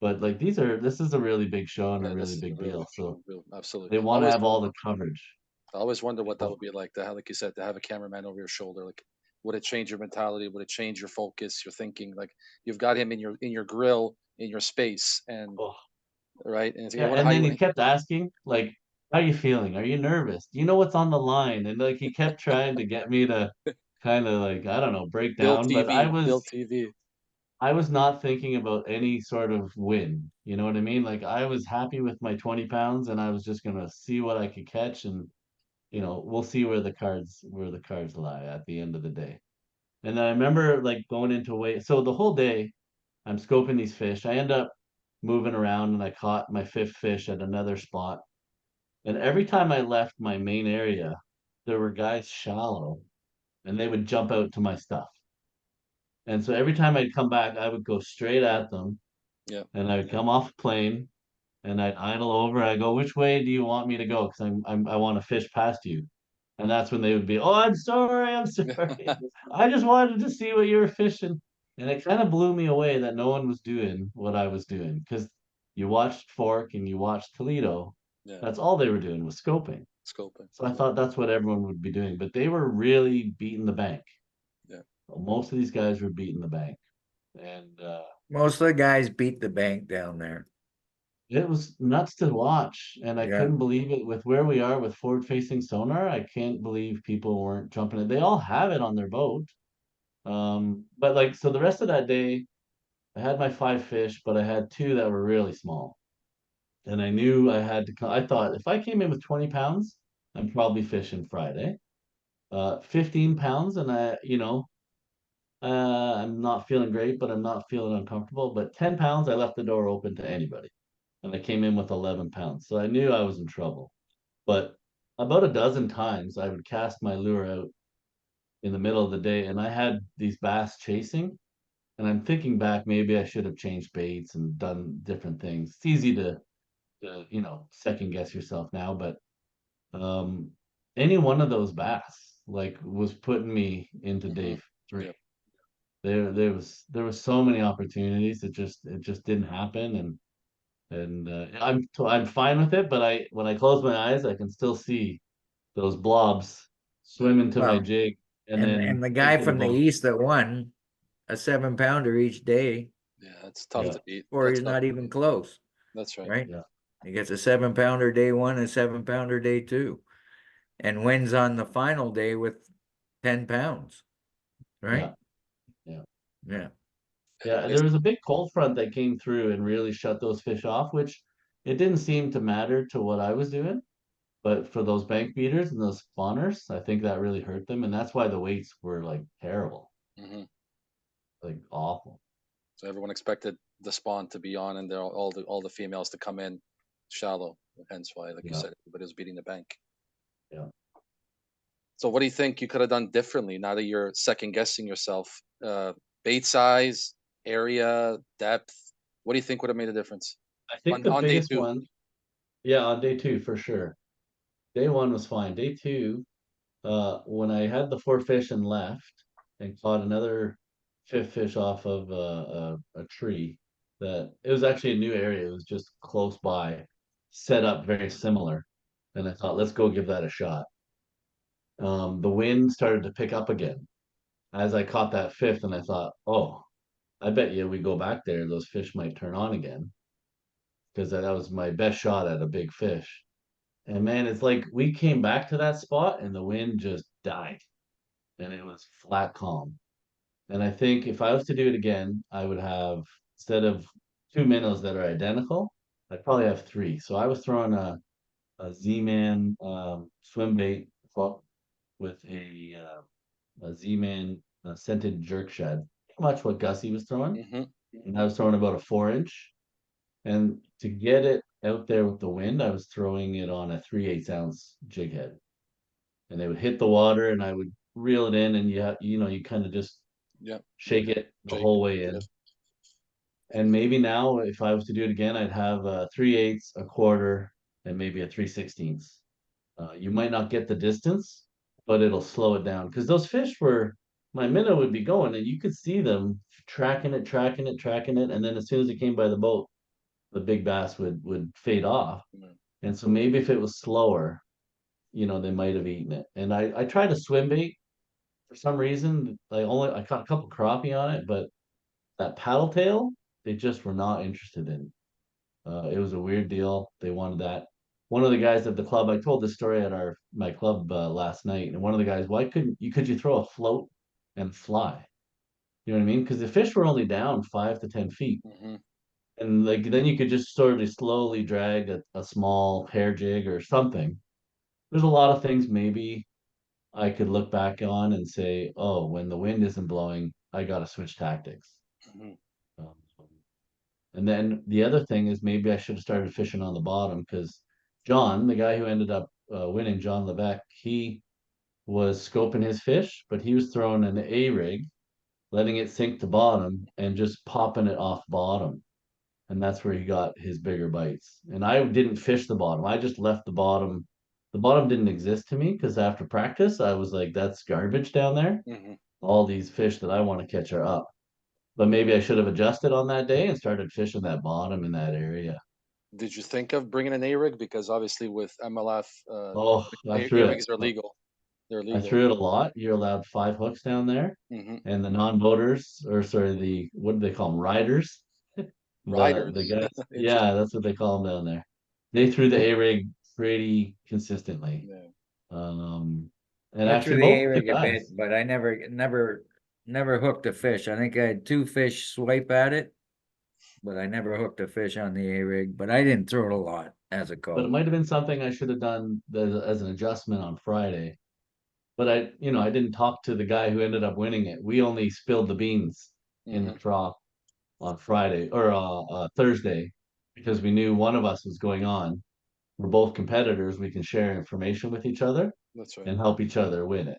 but like, this is a really big show and a Yeah. This really is a big real deal. big show. So Real, absolutely. they I want to always have all wonder. the coverage. I always wonder what that would be like to have, like you said, to have a cameraman over your shoulder. Like, would it change your mentality? Would it change your focus, your thinking? Like, you've got him in your grill, in your space, and Oh, right, and I yeah, wonder and how then you he would. kept asking, like, "How are you feeling? Are you nervous? Do you know what's on the line?" And like, he kept trying to get me to kind of, like, I don't know, break Build down. But I TV, was build TV. I was not thinking about any sort of win. You know what I mean? Like, I was happy with my 20 pounds, and I was just gonna see what I could catch, and we'll see where the cards lie at the end of the day. And then I remember, like, going into weight. So the whole day, I'm scoping these fish. I end up moving around, and I caught my fifth fish at another spot. And every time I left my main area, there were guys shallow, and they would jump out to my stuff. And so every time I'd come back, I would go straight at them, Yeah. and I would come off a plane, and I'd idle over. I go, "Which way do you want me to go? Because I want to fish past you." And that's when they would be, "Oh, I'm sorry, I'm sorry. I just wanted to see what you were fishing." And it kind of blew me away that no one was doing what I was doing, because you watched Fork and you watched Toledo. Yeah. That's all they were doing was scoping. Scoping. So I Yeah. thought that's what everyone would be doing, but they were really beating the bank. Yeah. Most of these guys were beating the bank, and Most of the guys beat the bank down there. it was nuts to watch. And I Yeah. couldn't believe it with where we are with forward-facing sonar. I can't believe people weren't jumping it. They all have it on their boat. But like, so the rest of that day, I had my 5 fish, but I had two that were really small. And I knew I had to come. I thought if I came in with 20 pounds, I'm probably fishing Friday. 15 pounds, and I'm not feeling great, but I'm not feeling uncomfortable. But 10 pounds, I left the door open to anybody. And I came in with 11 pounds. So I knew I was in trouble. But about a dozen times, I would cast my lure out, in the middle of the day, and I had these bass chasing. And I'm thinking back, maybe I should have changed baits and done different things. It's easy to second guess yourself now, but um, any one of those bass like was putting me into Hmm. day three. Yep. There was so many opportunities. It just didn't happen, and I'm fine with it. But when I close my eyes, I can still see those blobs swim into my Well, jig and and then the guy into the from the boat. east that won a 7 pounder each day, Yeah, it's tough Yeah, to beat. or That's he's tough not to even beat. close, That's right. right? yeah, He gets a 7 pounder day one and 7 pounder day two, and wins on the final day with 10 pounds, right? yeah, yeah. Yeah. Yeah, Nice. there was a big cold front that came through and really shut those fish off, which it didn't seem to matter to what I was doing. But for those bank beaters and those spawners, I think that really hurt them. And that's why the weights were like terrible, Hmm. like awful. So everyone expected the spawn to be on, and they're all the females to come in shallow. Hence why, like you Yeah, said, everybody was beating the bank. yeah. So what do you think you could have done differently now that you're second guessing yourself? Bait size, area, depth. What do you think would have made a difference I think the on day biggest two? one, yeah, on day two for sure. Day one was fine. Day two, when I had the four fish and left and caught another fifth fish off of a tree that it was actually a new area. It was just close by, set up very similar. And I thought, let's go give that a shot. The wind started to pick up again as I caught that fifth, and I thought, oh, I bet you we go back there, those fish might turn on again because that was my best shot at a big fish. And man, it's like we came back to that spot and the wind just died and it was flat calm. And I think if I was to do it again, I would have, instead of two minnows that are identical, I'd probably have three. So I was throwing a Z-Man swim bait hook with a Z-Man scented jerk shad, pretty much what Gussie was throwing. Hmm. And I was throwing about a 4 inch. And to get it out there with the wind, I was throwing it on a 3/8 ounce jig head. And they would hit the water and I would reel it in and you kind of just Yeah, shake it the Jake. whole way Yeah. in. And maybe now, if I was to do it again, I'd have a 3/8, a quarter, and maybe a 3/16. You might not get the distance, but it'll slow it down because those fish were, my minnow would be going and you could see them tracking it, tracking it, tracking it. And then as soon as it came by the boat, the big bass would fade off. Mm. And so maybe if it was slower, they might have eaten it. And I tried a swim bait for some reason. I caught a couple crappie on it, but that paddle tail, they just were not interested in. It was a weird deal. They wanted that. One of the guys at the club, I told this story at my club last night, and one of the guys, why could you throw a float and fly? You know what I mean? Because the fish were only down 5 to 10 feet, Hmm. and like then you could just sort of slowly drag a small hair jig or something. There's a lot of things maybe I could look back on and say, oh, when the wind isn't blowing, I got to switch tactics. Hmm. Um, And then the other thing is maybe I should have started fishing on the bottom because John, the guy who ended up winning, John Levesque, he was scoping his fish, but he was throwing an A rig, letting it sink to bottom and just popping it off bottom. And that's where he got his bigger bites. And I didn't fish the bottom. I just left the bottom. The bottom didn't exist to me because after practice, I was like, that's garbage down there. Hmm. All these fish that I want to catch are up. But maybe I should have adjusted on that day and started fishing that bottom in that area. Did you think of bringing an A rig? Because obviously with MLF, Oh, I A threw it. rigs are legal. They're I legal. threw it a lot. You're allowed 5 hooks down there, Hmm. and the non-boaters, or sorry, the what do they call them? Riders. The Riders. guys, yeah, Interesting. that's what they call them down there. They threw the A rig pretty consistently. Yeah. Um, and I threw actually the both the A-rig a guys. bit, but I never hooked a fish. I think I had two fish swipe at it, but I never hooked a fish on the A-rig, but I didn't throw it a lot as a But it coach. might have been something I should have done as an adjustment on Friday. But I didn't talk to the guy who ended up winning it. We only spilled the beans in the Hmm. trough on Friday or Thursday because we knew one of us was going on. We're both competitors. We can share information with each other That's right. and help each other win it.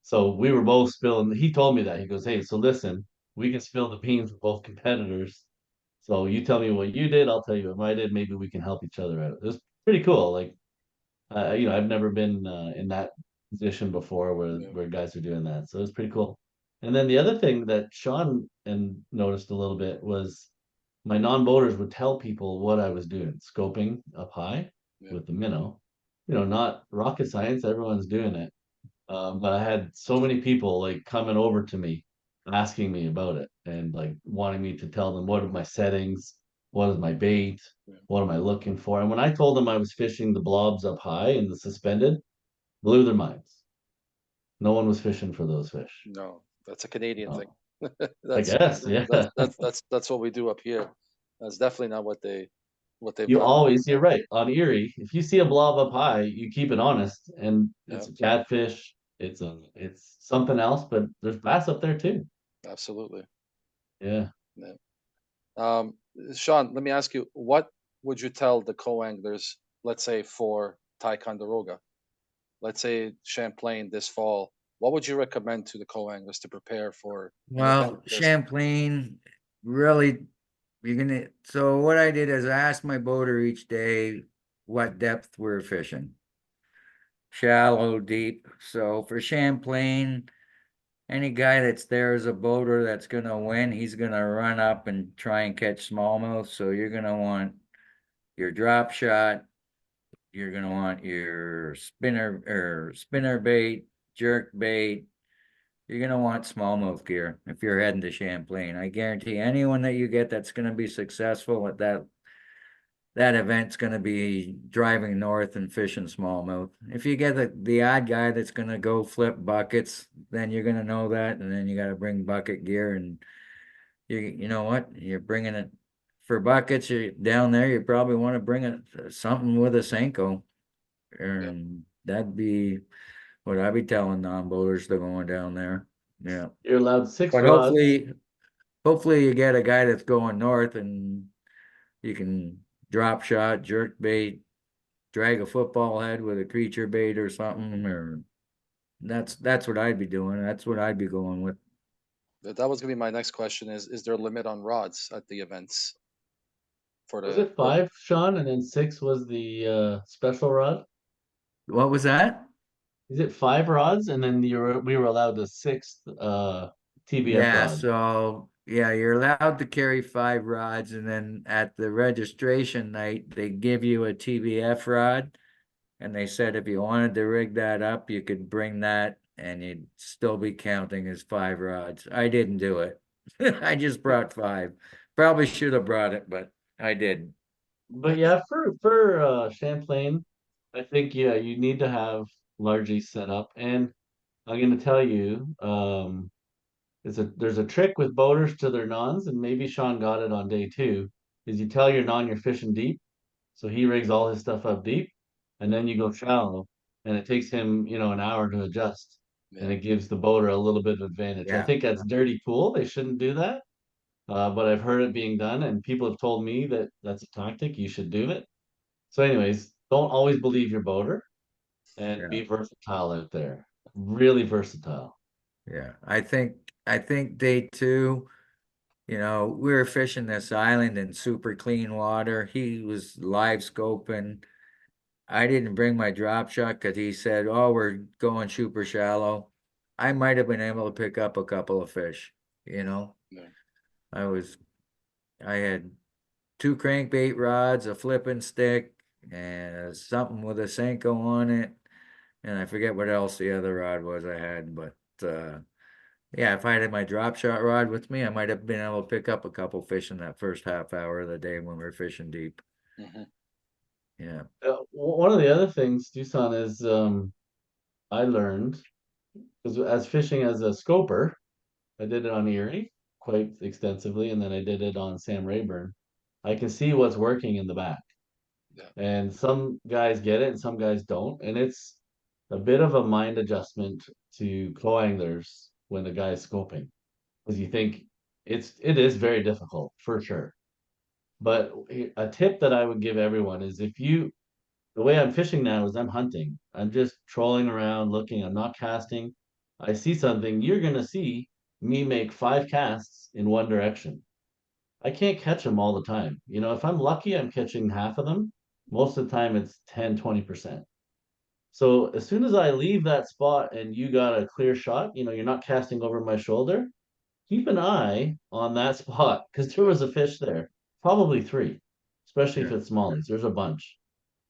So we were both spilling. He told me that. He goes, "Hey, so listen, we can spill the beans with both competitors. So you tell me what you did, I'll tell you what I did. Maybe we can help each other out." It was pretty cool. Like, I've never been in that position before Yeah. where guys are doing that. So it was pretty cool. And then the other thing that Sean and noticed a little bit was my non-boaters would tell people what I was doing, scoping up high Yeah. with the minnow. Not rocket science, everyone's doing it. But I had so many people like coming over to me, asking me about it and like wanting me to tell them what are my settings, what is my bait, Yeah. what am I looking for. And when I told them I was fishing the blobs up high and the suspended, blew their minds. No one was fishing for those fish. No, that's a Canadian thing. Oh, I That's guess, yeah. that's what we do up here. That's definitely not what they've You done. always, you're right. On Erie, if you see a blob up high, you keep it honest, and Yeah, it's a catfish. It's something else, but there's bass up there too. absolutely. Yeah. Yeah. Um, Sean, let me ask you, what would you tell the co-anglers, let's say for Ticonderoga, let's say Champlain this fall, what would you recommend to the co-anglers to prepare for an event Well, like this? Champlain, really, so what I did is I asked my boater each day what depth we're fishing. Shallow, deep. So for Champlain, any guy that's there as a boater that's gonna win, he's gonna run up and try and catch smallmouth. So you're gonna want your drop shot, you're gonna want your spinner bait, jerk bait. You're gonna want smallmouth gear if you're heading to Champlain. I guarantee anyone that you get that's gonna be successful at that event's gonna be driving north and fishing smallmouth. If you get the odd guy that's gonna go flip buckets, then you're gonna know that, and then you gotta bring bucket gear. And you know what? You're bringing it for buckets. You down there. You probably want to bring it something with a Senko, Yeah. and that'd be what I'd be telling non-boaters to going down there. Yeah, You're allowed six but rods. hopefully you get a guy that's going north and you can drop shot, jerk bait, drag a football head with a creature bait or something, or that's what I'd be doing. That's what I'd be going with. That was gonna be my next question is there a limit on rods at the events for Was the it for five, Sean, and then six was the special rod? What was that? Is it five rods, and then we were allowed the sixth TBF Yeah, rod? so yeah, you're allowed to carry 5 rods, and then at the registration night, they give you a TBF rod, and they said if you wanted to rig that up, you could bring that, and you'd still be counting as 5 rods. I didn't do it. I just brought 5. Probably should have brought it, but I did. But yeah, for Champlain, I think yeah, you need to have largely set up. And I'm gonna tell you, there's a trick with boaters to their nons, and maybe Sean got it on day two, is you tell your non you're fishing deep, so he rigs all his stuff up deep, and then you go shallow, and it takes him, an hour to adjust, and yeah. it gives the boater a little bit of advantage. I Yeah, think that's dirty pool. They shouldn't do that. But I've heard it being done, and people have told me that that's a tactic. You should do it. So, anyways, don't always believe your boater and yeah, be versatile out there. Really versatile. yeah. I think day two, we were fishing this island in super clean water. He was live scoping. I didn't bring my drop shot because he said, "Oh, we're going super shallow." I might have been able to pick up a couple of fish, you know. Yeah. I was I had 2 crankbait rods, a flipping stick, and something with a Senko on it, and I forget what else the other rod was I had, but yeah, if I had my drop shot rod with me, I might have been able to pick up a couple fish in that first half hour of the day when we were fishing deep. Hmm. Yeah. One of the other things, Tucson, is I learned because as fishing as a scoper, I did it on Erie quite extensively, and then I did it on Sam Rayburn. I can see what's working in the back. Yeah. And some guys get it and some guys don't. And it's a bit of a mind adjustment to co-anglers when the guy is scoping. Because you think it is very difficult for sure. But a tip that I would give everyone is the way I'm fishing now is I'm hunting. I'm just trolling around looking. I'm not casting. I see something, you're gonna see me make 5 casts in one direction. I can't catch them all the time. You know, if I'm lucky, I'm catching half of them. Most of the time it's 10, 20%. So as soon as I leave that spot and you got a clear shot, you know, you're not casting over my shoulder, keep an eye on that spot because there was a fish there, probably 3, especially if Yeah. it's smallies. There's a bunch.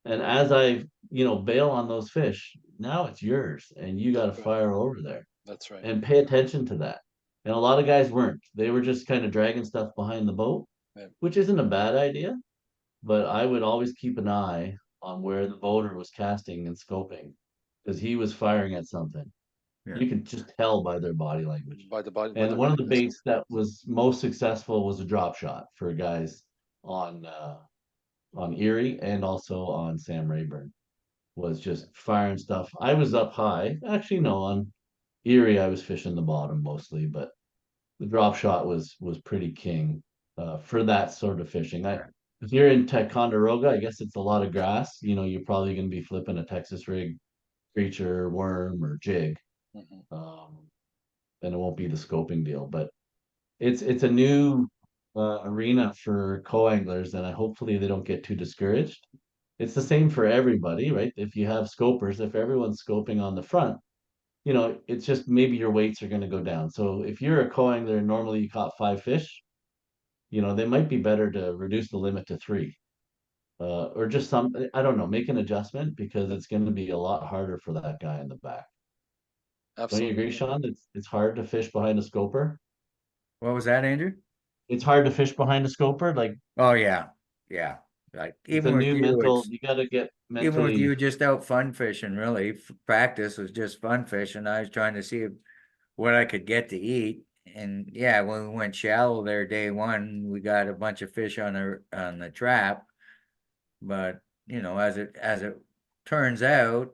And as I, bail on those fish, now it's yours and you got to That's right. fire over there That's right. and pay attention to that. And a lot of guys weren't. They were just kind of dragging stuff behind the boat, Yeah. which isn't a bad idea, but I would always keep an eye on where the boater was casting and scoping because he was firing at something. Yeah. You can just tell by their body language. By the body, by And the one of the readiness. baits that was most successful was a drop shot for guys on Erie and also on Sam Rayburn. Was just firing stuff. I was up high. Actually, no, on Erie I was fishing the bottom mostly, but the drop shot was pretty king for that sort of fishing. Right. If you're in Ticonderoga, I guess it's a lot of grass. You know, you're probably going to be flipping a Texas rig, creature, worm, or jig. Mhm. Then it won't be the scoping deal. But it's a new arena for co-anglers, and hopefully they don't get too discouraged. It's the same for everybody, right? If you have scopers, if everyone's scoping on the front, it's just maybe your weights are going to go down. So if you're a co-angler, and normally you caught 5 fish, they might be better to reduce the limit to 3. Or just I don't know, make an adjustment because it's going to be a lot harder for that guy in the back. Don't you Absolutely. agree, Sean? It's hard to fish behind a scoper. What was that, Andrew? It's hard to fish behind a scoper. Like Oh yeah, yeah. Like it's a even with new you, mental. it's You got to get even with mentally. you just out fun fishing. Really, practice was just fun fishing. I was trying to see what I could get to eat, and yeah, when we went shallow there day one, we got a bunch of fish on the trap. But as it turns out,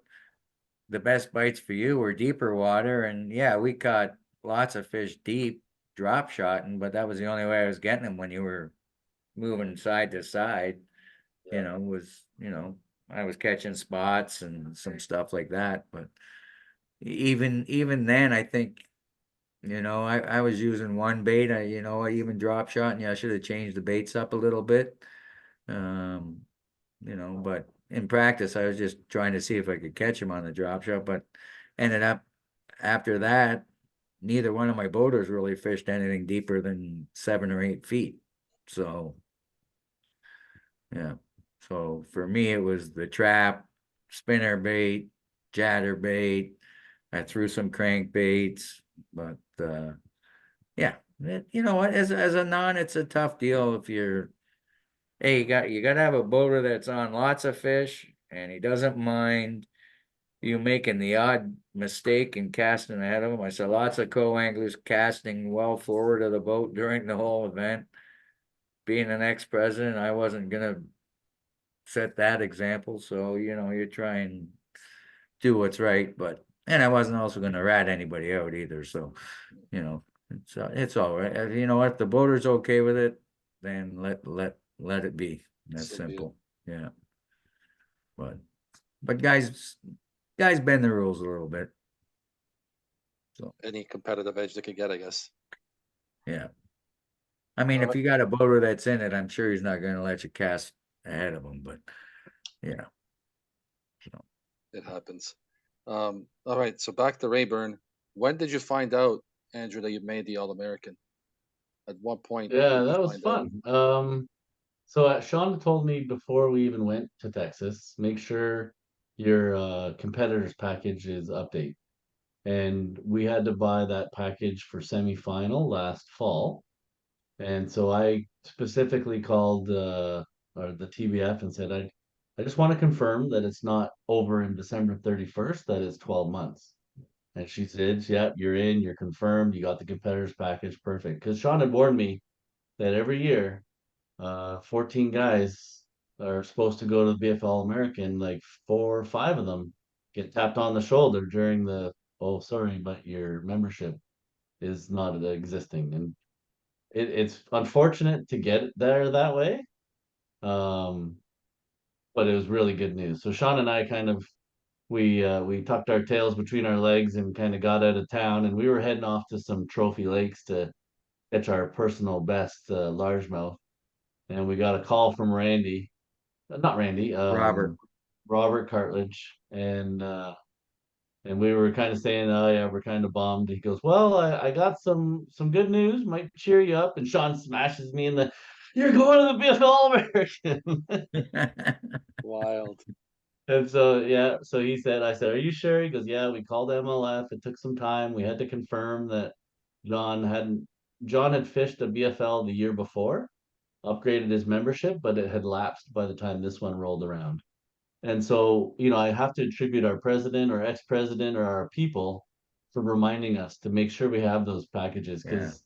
the best bites for you were deeper water, and yeah, we caught lots of fish deep drop shotting, but that was the only way I was getting them when you were moving side to side. Yeah. I was catching spots and some stuff like that, but even then, I think I was using one bait. I even drop shot, and yeah, I should have changed the baits up a little bit. Um, but in practice, I was just trying to see if I could catch him on the drop shot, but ended up after that, neither one of my boaters really fished anything deeper than 7 or 8 feet. So, yeah. So for me, it was the trap, spinner bait, jatter bait. I threw some crankbaits, but yeah, you know what? As a non, it's a tough deal if you're. Hey, you got to have a boater that's on lots of fish, and he doesn't mind you making the odd mistake in casting ahead of him. I saw lots of co-anglers casting well forward of the boat during the whole event. Being an ex-president, I wasn't gonna set that example, so you try and do what's right, and I wasn't also gonna rat anybody out either. So, it's all right. If the boater's okay with it, then let it be. That's So be it. simple. Yeah. But guys bend the rules a little bit. So Any competitive edge they could get, I guess. yeah. I mean, All if right. you got a boater that's in it, I'm sure he's not gonna let you cast ahead of him, but yeah. So It happens. All right. So back to Rayburn. When did you find out, Andrew, that you made the All American? At what point Yeah, did you that was find out? fun. So Sean told me before we even went to Texas, make sure your competitors package is update. And we had to buy that package for semifinal last fall. And so I specifically called or the TBF and said, I just want to confirm that it's not over in December 31st, that it's 12 months. And she said, yeah, you're in, you're confirmed, you got the competitors package, perfect. Because Sean had warned me that every year 14 guys are supposed to go to the BFL All-American, like 4 or 5 of them get tapped on the shoulder during the, oh, sorry, but your membership is not existing. And it's unfortunate to get there that way. Um, but it was really good news. So Sean and I kind of we tucked our tails between our legs and kind of got out of town, and we were heading off to some trophy lakes to catch our personal best largemouth. And we got a call from Randy, not Randy, Robert. Robert Cartledge, and we were kind of saying, "Oh yeah, we're kind of bummed." He goes, "Well, I got some good news, might cheer you up." And Sean smashes me in the, "You're going to the BFL All-American." Wild. And so yeah, so he said, I said, "Are you sure?" He goes, "Yeah, we called MLF. It took some time. We had to confirm that John hadn't John had fished a BFL the year before, upgraded his membership, but it had lapsed by the time this one rolled around." And so, I have to attribute our president or ex-president or our people for reminding us to make sure we have those packages, Yeah. because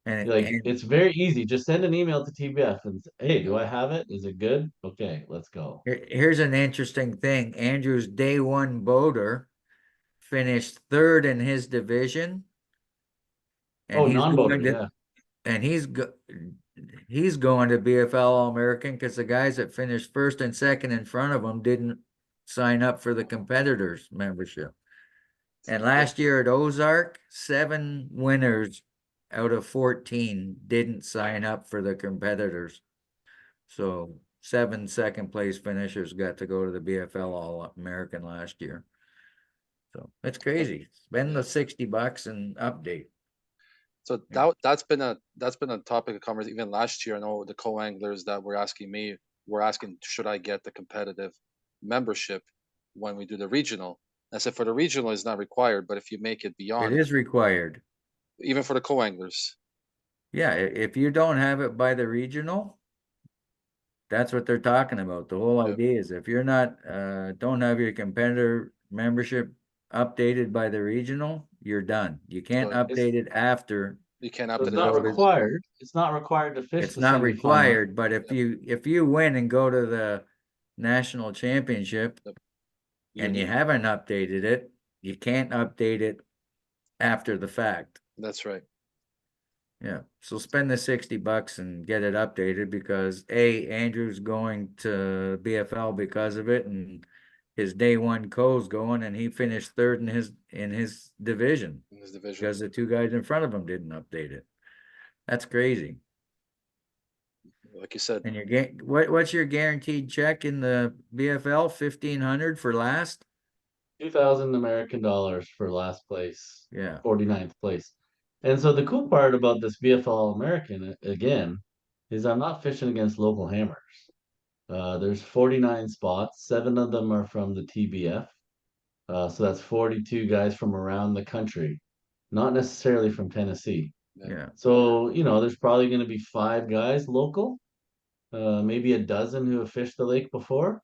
And it's very easy. Just send an email to TBF and say, "Hey, do Yep. I have it? Is it good? Okay, let's go." here's an interesting thing. Andrew's day one boater finished third in his division, and Oh, he's non-boater, going to yeah. and he's going to BFL All-American because the guys that finished first and second in front of him didn't sign up for the competitors membership. And last year at Ozark, 7 winners out of 14 didn't sign up for the competitors. So 7 second place finishers got to go to the BFL All-American last year. So it's crazy. Spend the $60 and update. So that's been a topic of conversation even last year. I know the co-anglers that were asking, should I get the competitive membership when we do the regional? I said for the regional it's not required, but if you make it It beyond, is required. even for the co-anglers, Yeah, if you don't have it by the regional, that's what they're talking about. The whole yeah. idea is if you're not, don't have your competitor membership updated by the regional, you're done. You can't So It's update it after. you can't so opt it's it You not go after. to, required. It's not required to fish it's the not semifinal. required, but Yep, if you win and go to the national championship yep. You and you need haven't updated it, you can't update it after the fact. that's right. Yeah, so spend the $60 and get it updated because Andrew's going to BFL because of it, and his day one co's going, and he finished third in his division In this division. because the 2 guys in front of him didn't update it. That's crazy. Like you said, And what's your guaranteed check in the BFL? 1,500 for last? 2,000 American dollars for last place, Yeah, 49th place. And so the cool part about this BFL American again is I'm not fishing against local hammers. There's 49 spots, 7 of them are from the TBF. So that's 42 guys from around the country, not necessarily from Tennessee. yeah, yeah. So, there's probably going to be 5 guys local, maybe a dozen who have fished the lake before.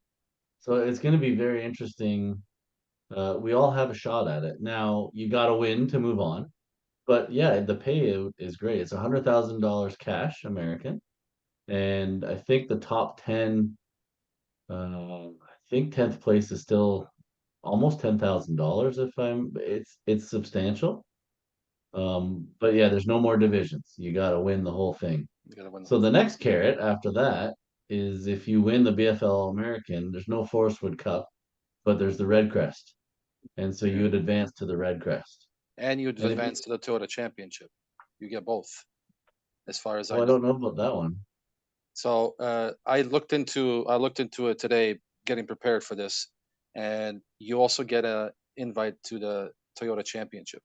So it's going to be very interesting. We all have a shot at it. Now, you got to win to move on. But yeah, the payout is great. It's $100,000 cash American. And I think the top 10, I think 10th place is still almost $10,000 if it's substantial. But yeah, there's no more divisions. You got to win the whole thing. you gotta win the So whole the thing. next carrot after that is if you win the BFL American, there's no Forestwood Cup, but there's the Red Crest. And so you would advance to the Red Crest. And you And if you, advance to the Toyota Championship. You get both, as far as oh, I I know. don't know about that one. So I looked into it today, getting prepared for this, and you also get a invite to the Toyota Championship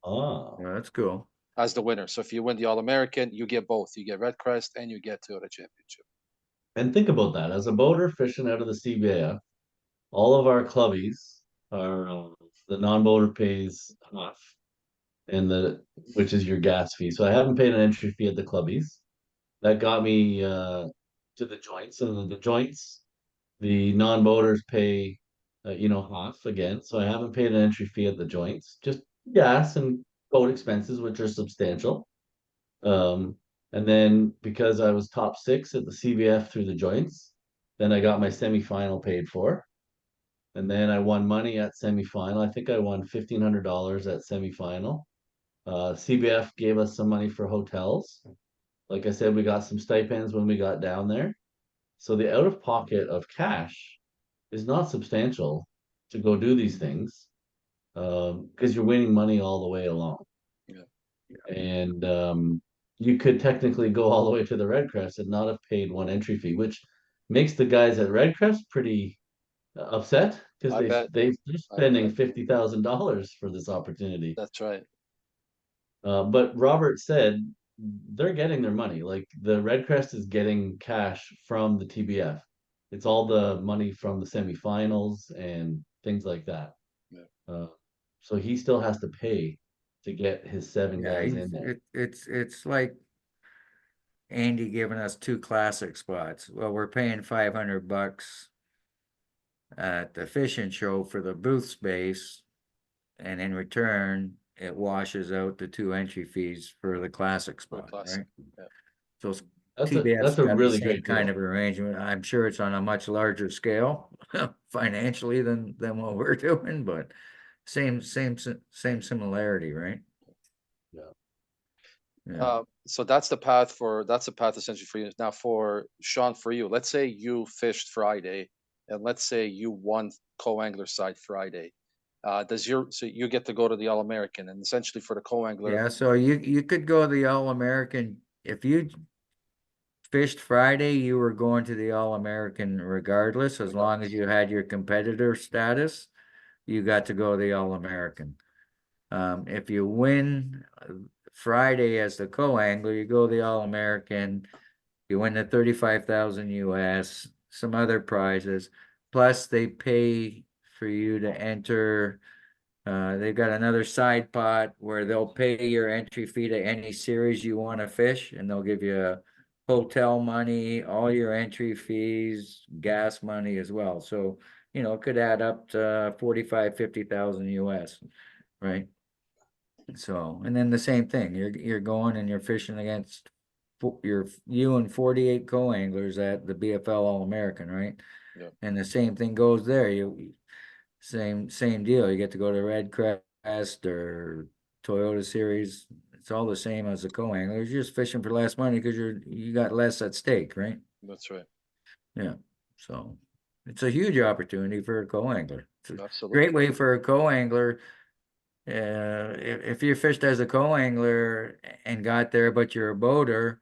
Oh, Well, that's cool. as the winner. So if you win the All American, you get both. You get Red Crest and you get Toyota Championship. and think about that. As a boater fishing out of the CBAF, all of our clubbies are the non-boater pays half, and which is your gas fee. So I haven't paid an entry fee at the clubbies. That got me to the joints, and the joints, the non-boaters pay, half again. So I haven't paid an entry fee at the joints, just gas and boat expenses, which are substantial. Um, and then because I was top 6 at the CBF through the joints, then I got my semifinal paid for. And then I won money at semifinal. I think I won $1,500 at semifinal. CBF gave us some money for hotels. Like I said, we got some stipends when we got down there. So the out of pocket of cash is not substantial to go do these things, because you're winning money all the way along. Yeah. And you could technically go all the way to the Red Crest and not have paid one entry fee, which makes the guys at Red Crest pretty upset because I bet. they're I spending bet. $50,000 for this opportunity. That's right. But Robert said they're getting their money. Like the Red Crest is getting cash from the TBF. It's all the money from the semifinals and things like that. Yeah. So he still has to pay to get his 7 Yeah, guys in there. it's like Andy giving us 2 classic spots. Well, we're paying $500 at the fishing show for the booth space, and in return, it washes out the 2 entry fees for the classic For spot, classic. right? Yeah. So That's TBF's a got the really same great kind deal. of arrangement. I'm sure it's on a much larger scale financially than what we're doing, but same similarity, right? Yeah. So that's the path essentially for you. Now for Sean, for you, let's say you fished Friday, and let's say you won co-angler side Friday. So you get to go to the All American, and essentially for the co-angler, Yeah, so you could go the All American if you fished Friday, you were going to the All American regardless, as long as you had your competitor status, you got to go to the All American. If you win Friday as the co-angler, you go to the All American, you win the 35,000 US, some other prizes, plus they pay for you to enter. They've got another side pot where they'll pay your entry fee to any series you want to fish, and they'll give you hotel money, all your entry fees, gas money as well. So, it could add up to 45, 50,000 US, right? So, and then the same thing, you're going and you're fishing against you and 48 co-anglers at the BFL All-American, right? yeah, And the same thing goes there. Same deal. You get to go to Red Crest or Toyota Series. It's all the same as a co-angler. You're just fishing for less money because you got less at stake, right? that's right. Yeah. So it's a huge opportunity for a co-angler. It's a Absolutely. great way for a co-angler. If you fished as a co-angler and got there, but you're a boater,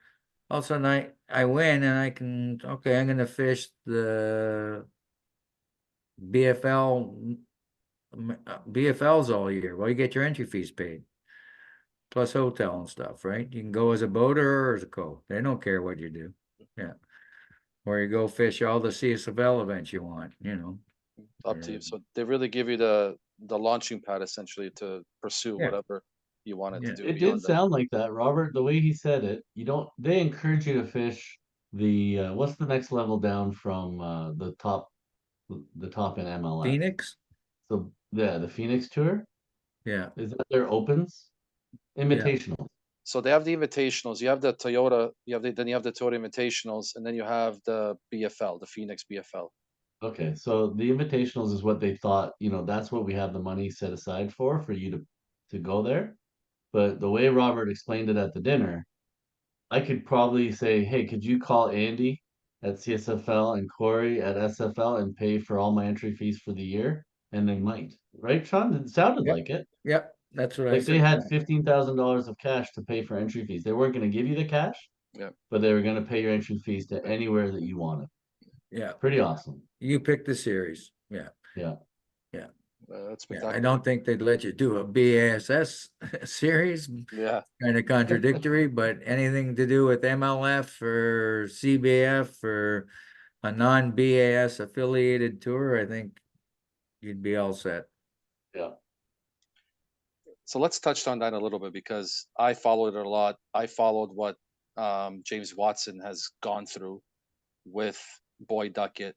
all of a sudden I win and I'm gonna fish the BFL BFLs all year. Well, you get your entry fees paid, plus hotel and stuff, right? You can go as a boater or as a co. They don't care what you do. Yeah. Or you go fish all the CSFL events you want, Up to you. So they really give you the launching pad essentially to pursue Yeah. whatever you wanted to Yeah. do It did beyond that. sound like that, Robert. The way he said it, they encourage you to fish the what's the next level down from the top in MLS? Phoenix? So yeah, the Phoenix Tour. Yeah. Is that their opens? Yeah. Invitational. So they have the invitationals. You have the Toyota. Then you have the Toyota Invitationals, and then you have the BFL, the Phoenix BFL. Okay, so the invitationals is what they thought, that's what we have the money set aside for you to go there. But the way Robert explained it at the dinner, I could probably say, hey, could you call Andy at CSFL and Corey at SFL and pay for all my entry fees for the year? And they might, right, Sean? It sounded Yep. like it. Yep. That's what I Like they said. had $15,000 of cash to pay for entry fees. They weren't going to give you the cash, Yeah, but they were going to pay your entry fees to anywhere that you wanted. Yeah. Pretty awesome. You pick the series. Yeah. Yeah. Yeah. that's Yeah. I spectacular. don't think they'd let you do a BASS series. Yeah, Kind of contradictory, but anything to do with MLF or CBAF or a non-BAS affiliated tour, I think you'd be all set. Yeah. so let's touch on that a little bit because I followed it a lot. I followed what James Watson has gone through with Boyd Duckett.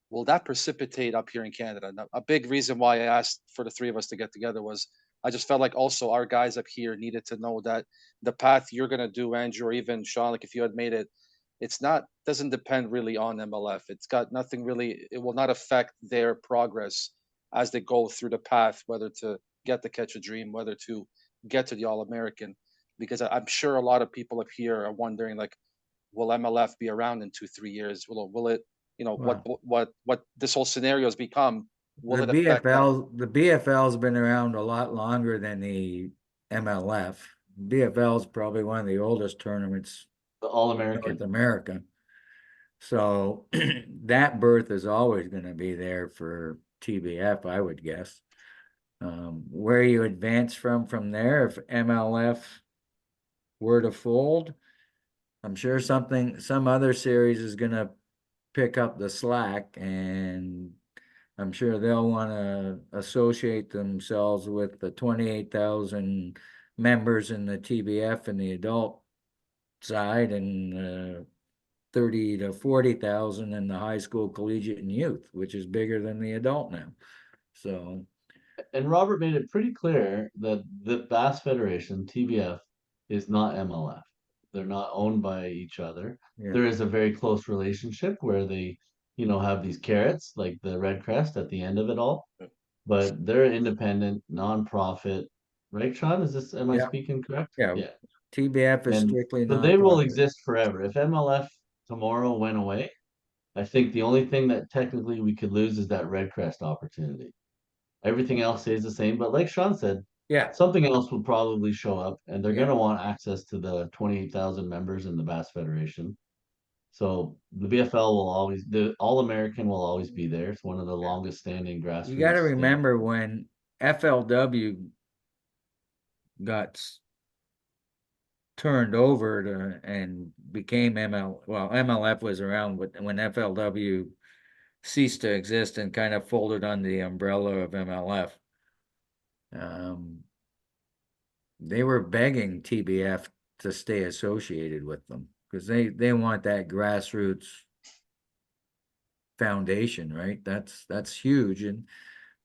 Will that precipitate up here in Canada? And a big reason why I asked for the three of us to get together was I just felt like also our guys up here needed to know that the path you're gonna do, Andrew, or even Sean, like if you had made it, it's not doesn't depend really on MLF. It's got nothing really. It will not affect their progress as they go through the path, whether to get the Catch a Dream, whether to get to the All American, because I'm sure a lot of people up here are wondering like, will MLF be around in 2-3 years? Will it? Wow. What this whole scenario has become will it affect? The BFL's been around a lot longer than the MLF. BFL is probably one of the oldest tournaments The in All-American. North America. So that berth is always going to be there for TBF, I would guess. Where you advance from there, if MLF were to fold, I'm sure some other series is going to pick up the slack, and I'm sure they'll want to associate themselves with the 28,000 members in the TBF and the adult side, and 30 to 40,000 in the high school, collegiate, and youth, which is bigger than the adult now. So, And Robert made it pretty clear that the Bass Federation, TBF, is not MLF. They're not owned by each other. yeah, There is a very close relationship where they, have these carrots, like the red crest at the end of it all. But they're independent, nonprofit, right, Sean? Am I yeah, speaking correct? yeah. Yeah. TBF is And strictly so they will nonprofit. exist forever. If MLF tomorrow went away, I think the only thing that technically we could lose is that red crest opportunity. Everything else stays the same. But like Sean said, Yeah, something else will probably show up, and they're yeah, going to want access to the 28,000 members in the Bass Federation. So the BFL will always, the All American will always be there. It's one of the yeah. longest standing You got to grassroots things. remember when FLW got turned over to and became MLF was around when FLW ceased to exist and kind of folded under the umbrella of MLF. They were begging TBF to stay associated with them because they want that grassroots foundation, right? That's huge. And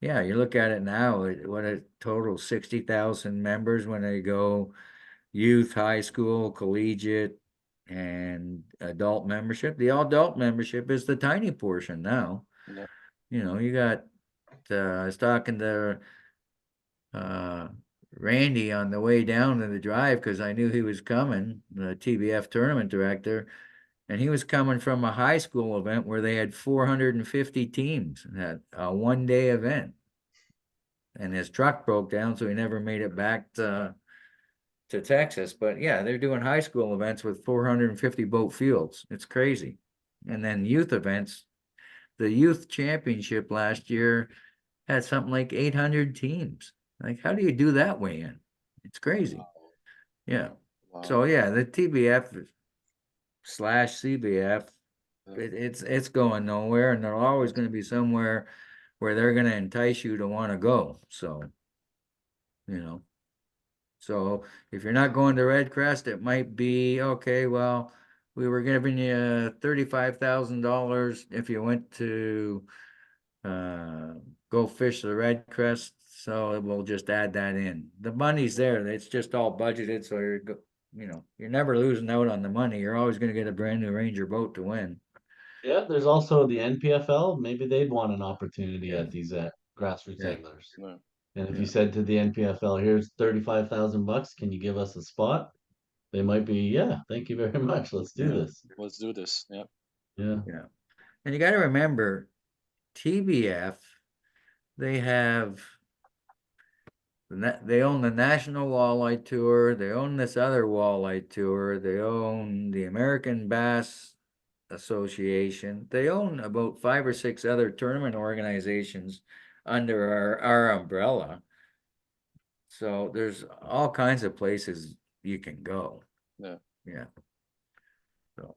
yeah, you look at it now, what a total 60,000 members when they go youth, high school, collegiate, and adult membership. The adult membership is the tiny portion now. Yeah. You got I was talking to Randy on the way down to the drive because I knew he was coming, the TBF tournament director, and he was coming from a high school event where they had 450 teams at a one-day event. And his truck broke down, so he never made it back to Texas. But yeah, they're doing high school events with 450 boat fields. It's crazy. And then youth events. The youth championship last year had something like 800 teams. Like, how do you do that way in? It's crazy. Yeah. Wow. So yeah, the TBF slash CBF, it's going nowhere, and they're always going to be somewhere where they're going to entice you to want to go. So, you know. So if you're not going to Red Crest, it might be okay. Well, we were giving you $35,000 if you went to go fish the Red Crest. So we'll just add that in. The money's there. It's just all budgeted. So you're never losing out on the money. You're always going to get a brand new Ranger boat to win. Yeah, there's also the NPFL. Maybe they'd want an opportunity Yeah. at these grassroots Yeah. anglers. Yeah. And if Yeah. you said to the NPFL, "Here's $35,000, can you give us a spot?" They might be, "Yeah, thank you very much. Let's do Yeah. this." Let's do this. Yeah. Yeah. Yeah. And you got to remember, TBF, they own the National Walleye Tour. They own this other walleye tour. They own the American Bass Association. They own about 5 or 6 other tournament organizations under our umbrella. So there's all kinds of places you can go. Yeah. Yeah. So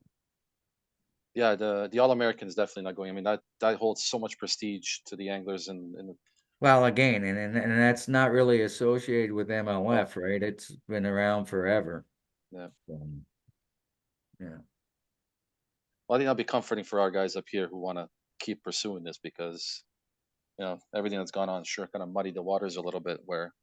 Yeah, the All American is definitely not going. I mean, that holds so much prestige to the anglers and well, again, and that's not really associated with MLF, right? It's been around forever. yeah. Yeah. Well, I think that'll be comforting for our guys up here who want to keep pursuing this because everything that's gone on sure kind of muddied the waters a little bit where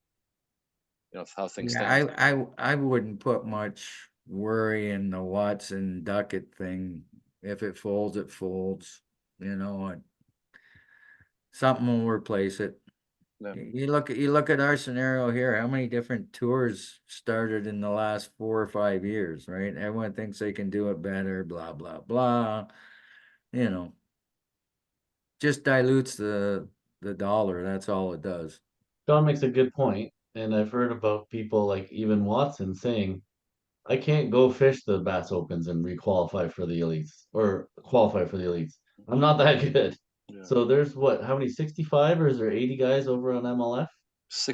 how things Yeah, stand. I wouldn't put much worry in the Watson Duckett thing. If it folds, it folds. Something will replace it. Yeah. You look at our scenario here. How many different tours started in the last 4 or 5 years, right? Everyone thinks they can do it better, blah blah blah. Just dilutes the the dollar. That's all it does. John makes a good point, and I've heard about people like even Watson saying, I can't go fish the Bass Opens and requalify for the elites or qualify for the elites. I'm not that good. Yeah. So there's what, how many, 65 or is there 80 guys over on MLF?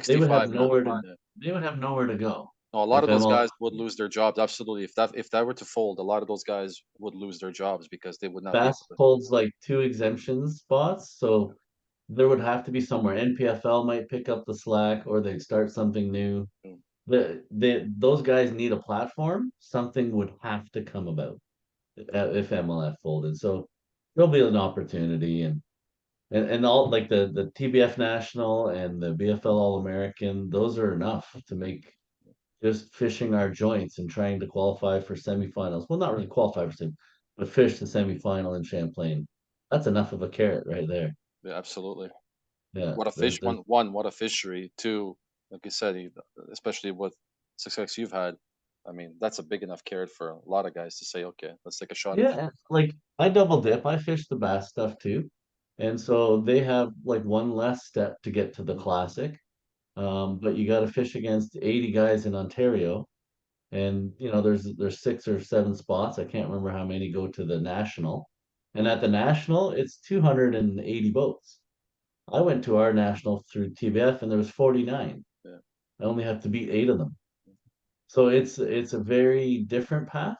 They would have 65, man. nowhere to Yeah. they would have nowhere to go No, a lot if of those MLF. guys would lose their jobs. Absolutely. If that were to fold, a lot of those guys would lose their jobs because they would not be Bass able to. holds like 2 exemption spots, so there would have to be somewhere. NPFL might pick up the slack or they'd start something new. Mm. Those guys need a platform. Something would have to come about if MLF folded. So there'll be an opportunity and all like the TBF National and the BFL All American, those are enough to make just fishing our joints and trying to qualify for semifinals. Well, not really qualify for sem, but fish the semifinal in Champlain. That's enough of a carrot right there. Yeah, absolutely. Yeah, What a there's fish! there's One, what a fishery. Two, like you said, especially with success you've had. I mean, that's a big enough carrot for a lot of guys to say, okay, let's take a shot at yeah, that. and, like I double dip. I fish the bass stuff too. And so they have like one less step to get to the classic. But you got to fish against 80 guys in Ontario. And there's 6 or 7 spots. I can't remember how many go to the national. And at the national, it's 280 boats. I went to our national through TBF and there was 49. Yeah, I only have to beat 8 of them. So it's a very different path.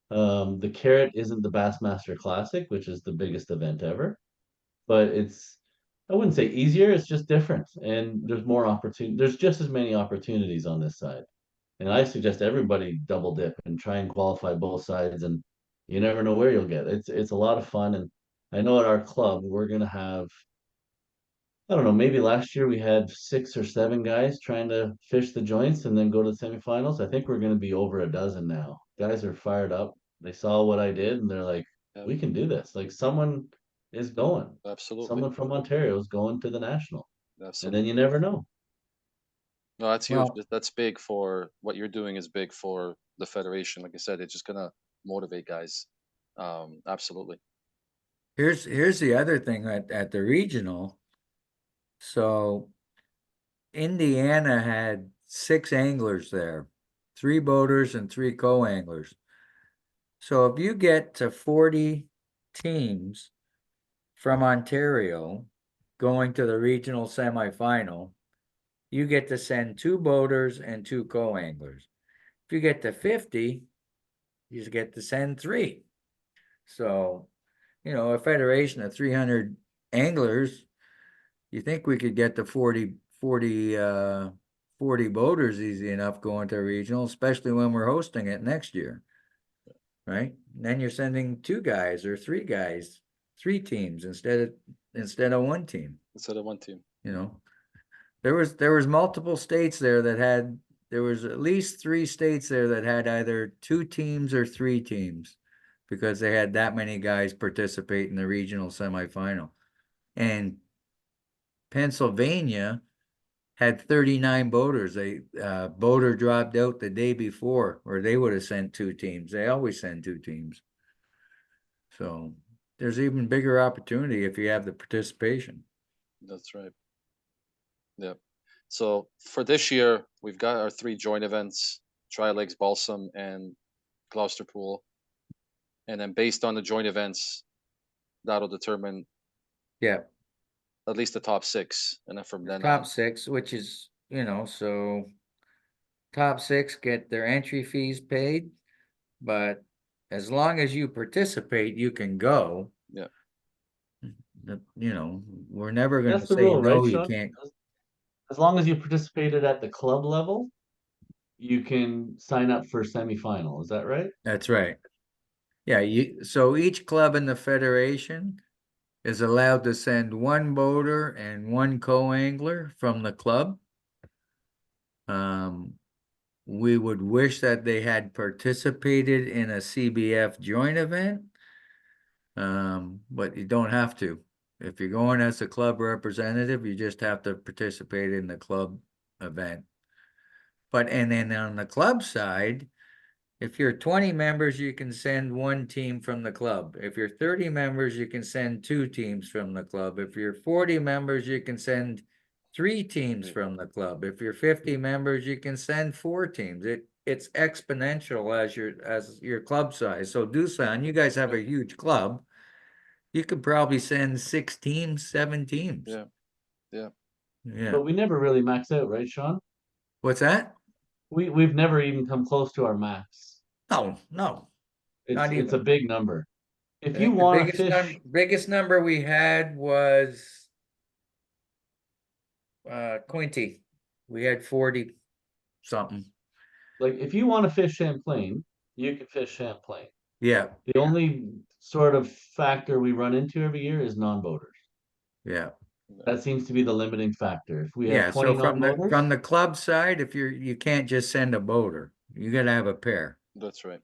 The carrot isn't the Bassmaster Classic, which is the biggest event ever, but I wouldn't say easier, it's just different. And there's more opportunity. There's just as many opportunities on this side. And I suggest everybody double dip and try and qualify both sides, and you never know where you'll get. It's a lot of fun, and I know at our club we're gonna have, I don't know, maybe last year we had 6 or 7 guys trying to fish the joints and then go to the semifinals. I think we're gonna be over a dozen now. Guys are fired up. They saw what I did and they're like, yeah, we can do this. Like someone is going. absolutely, Someone from Ontario is going to the national. And then absolutely. you never know. No, that's huge. Well, That's big for what you're doing. Is big for the federation. Like I said, it's just gonna motivate guys. Absolutely. here's the other thing at the regional. So Indiana had 6 anglers there, 3 boaters and 3 co-anglers. So if you get to 40 teams from Ontario going to the regional semifinal, you get to send 2 boaters and 2 co-anglers. If you get to 50, you just get to send 3. So, a federation of 300 anglers, you think we could get to 40 boaters easy enough going to a regional, especially when we're hosting it next year, right? And then you're sending 2 guys or 3 guys, 3 teams instead of 1 team. Instead of one team. There was multiple states there there was at least 3 states there that had either 2 teams or 3 teams because they had that many guys participate in the regional semifinal. And Pennsylvania had 39 boaters. Boater dropped out the day before, or they would have sent 2 teams. They always send 2 teams. So there's even bigger opportunity if you have the participation. That's right. Yeah. So for this year, we've got our 3 joint events: Tri Lakes, Balsam, and Gloucester Pool. And then based on the joint events, that'll determine Yeah, at least the top 6, and then from then top on. 6, which is, so top 6 get their entry fees paid, but as long as you participate, you can go. Yeah. We're never going to That's the say rule, right, no, you Sean? can't. As long as you participated at the club level, you can sign up for semifinal. Is that right? That's right. Yeah, so each club in the federation is allowed to send 1 boater and 1 co-angler from the club. We would wish that they had participated in a CBF joint event, but you don't have to. If you're going as a club representative, you just have to participate in the club event. And then on the club side, If you're 20 members, you can send one team from the club. If you're 30 members, you can send two teams from the club. If you're 40 members, you can send three teams from the club. If you're 50 members, you can send four teams. It's exponential as your club size. So Doosan, you guys have a huge club. You could probably send 6 teams, 7 teams. Yeah. Yeah. Yeah. But we never really max out, right, Sean? What's that? We've never even come close to our max. No, no, not It's a even. big number. I If you think the want to fish, biggest number we had was Quinty. We had 40 something. like if you want to fish Champlain, you can fish Champlain. Yeah, The only sort of factor we run into every year is non-boaters. yeah. That seems to be the limiting factor. If we have Yeah, 20 so from non-boaters, the club side, if you can't just send a boater. You gotta have a pair, That's right.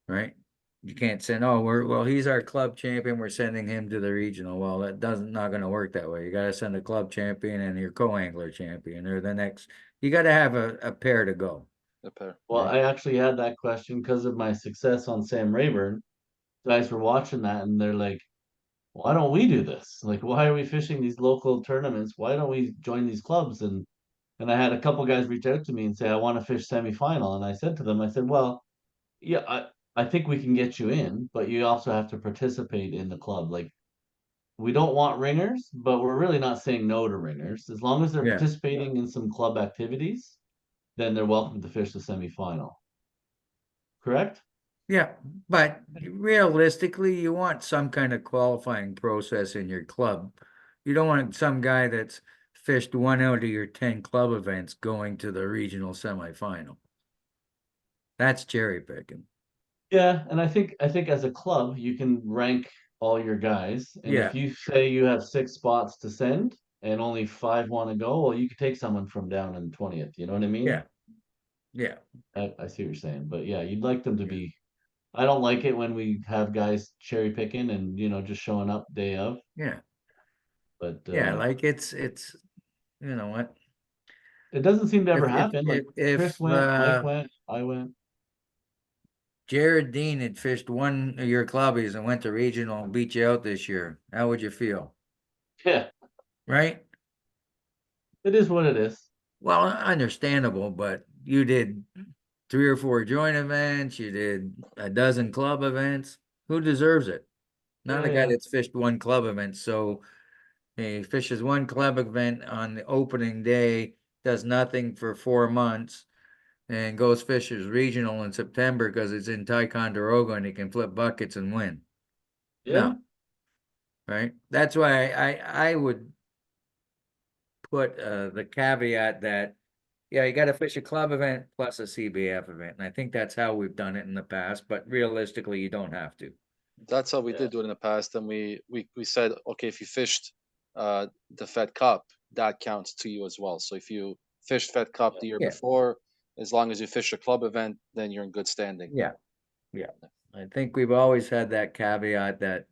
right? You can't send, well, he's our club champion, we're sending him to the regional. Well, that not gonna work that way. You gotta send a club champion and your co-angler champion or the next. You gotta have a pair to go. A pair. well, Right. I actually had that question because of my success on Sam Rayburn. Guys were watching that and they're like, why don't we do this? Like, why are we fishing these local tournaments? Why don't we join these clubs? And I had a couple guys reach out to me and say, I want to fish semifinal. And I said to them, I said, well, yeah, I think we can get you in, but you also have to participate in the club. Like, we don't want ringers, but we're really not saying no to ringers. As long as they're Yeah. participating in some club activities, then they're welcome to fish the semifinal. Correct? Yeah, but realistically, you want some kind of qualifying process in your club. You don't want some guy that's fished one out of your 10 club events going to the regional semifinal. That's cherry picking. Yeah, and I think as a club you can rank all your guys, and Yeah, if you say you have 6 spots to send and only 5 want to go, well, you could take someone from down in 20th. You know what I mean? yeah, yeah, I see what you're saying, but yeah, you'd like them to yeah, be. I don't like it when we have guys cherry picking and just showing up day of, yeah, but yeah. Like it's you know what? it doesn't seem to ever If happen. Like Chris went, Mike went, I went. Jared Dean had fished one of your clubbies and went to regional and beat you out this year, how would you feel? Yeah, Right? it is what it is. Well, understandable, but you did 3 or 4 joint events, you did a dozen club events. Who deserves it? Not Yeah, a guy yeah. that's fished one club event. So he fishes one club event on the opening day, does nothing for 4 months, and goes fishes regional in September because it's in Ticonderoga and he can flip buckets and win. Yeah. No, right? That's why I would put the caveat that yeah, you got to fish a club event plus a CBAF event. And I think that's how we've done it in the past, but realistically, you don't have to. That's how we Yeah. did do it in the past. And we said, okay, if you fished the Fed Cup, that counts to you as well. So if you fished Fed Cup the year Yeah. before, as long as you fish a club event, then you're in good standing. Yeah. Yeah. I think we've always had that caveat that,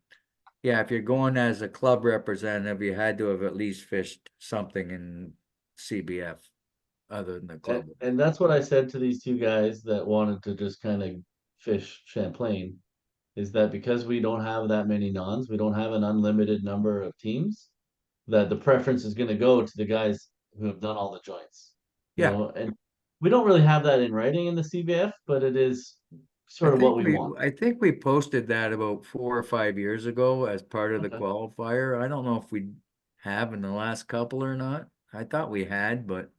yeah, if you're going as a club representative, you had to have at least fished something in CBF other than the club. And that's what I said to these 2 guys that wanted to just kind of fish Champlain, is that because we don't have that many nons, we don't have an unlimited number of teams, that the preference is going to go to the guys who have done all the joints. Yeah. And we don't really have that in writing in the CBF, but it is sort of what we want. I think we posted that about 4 or 5 years ago as part of the Okay. qualifier. I don't know if we have in the last couple or not. I thought we had, but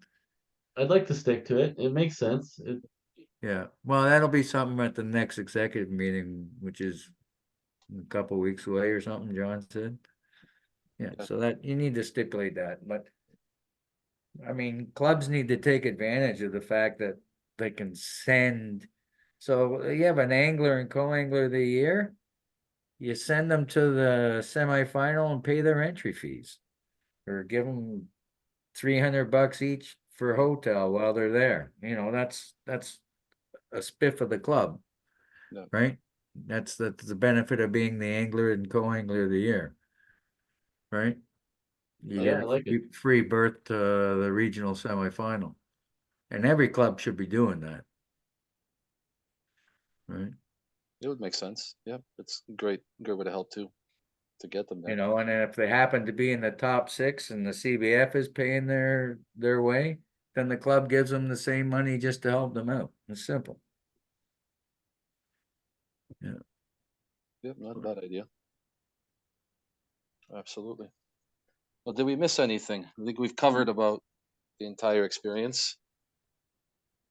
I'd like to stick to it. It makes sense. yeah. Well, that'll be something at the next executive meeting, which is a couple weeks away or something, John said. Yeah, Yeah. so that you need to stipulate that, but I mean, clubs need to take advantage of the fact that they can send. So you have an angler and co-angler of the year, you send them to the semifinal and pay their entry fees, or give them $300 each for hotel while they're there. You know, that's a spiff of the club, Yeah. right? That's the benefit of being the angler and co-angler of the year, right? You Yeah, get I a like it. free berth to the regional semifinal. And every club should be doing that. It would make sense. Yeah, it's great way to help too, to get them there. You know, and if they happen to be in the top 6 and the CBF is paying their way, then the club gives them the same money just to help them out. It's simple. Yeah. Yep, not a bad idea. Absolutely. Well, did we miss anything? I think we've covered about the entire experience.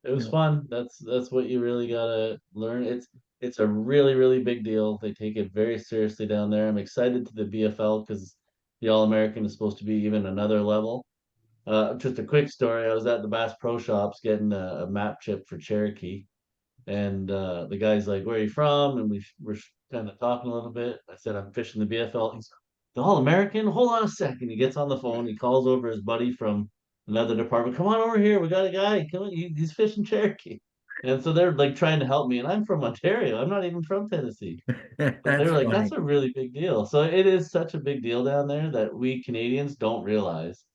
It was Yeah. fun. That's what you really gotta learn. It's a really, really big deal. They take it very seriously down there. I'm excited to the BFL because the All-American is supposed to be even another level. Just a quick story. I was at the Bass Pro Shops getting a map chip for Cherokee, and the guy's like, "Where are you from?" And we're kind of talking a little bit. I said, "I'm fishing the BFL." He's the All American. Hold on a second. He gets on the phone. He calls over his buddy from another department. Come on over here. We got a guy. Come on. He's fishing Cherokee. And so they're like trying to help me. And I'm from Ontario. I'm not even from Tennessee. But That's they're like, that's funny. a really big deal. So it is such a big deal down there that we Canadians don't realize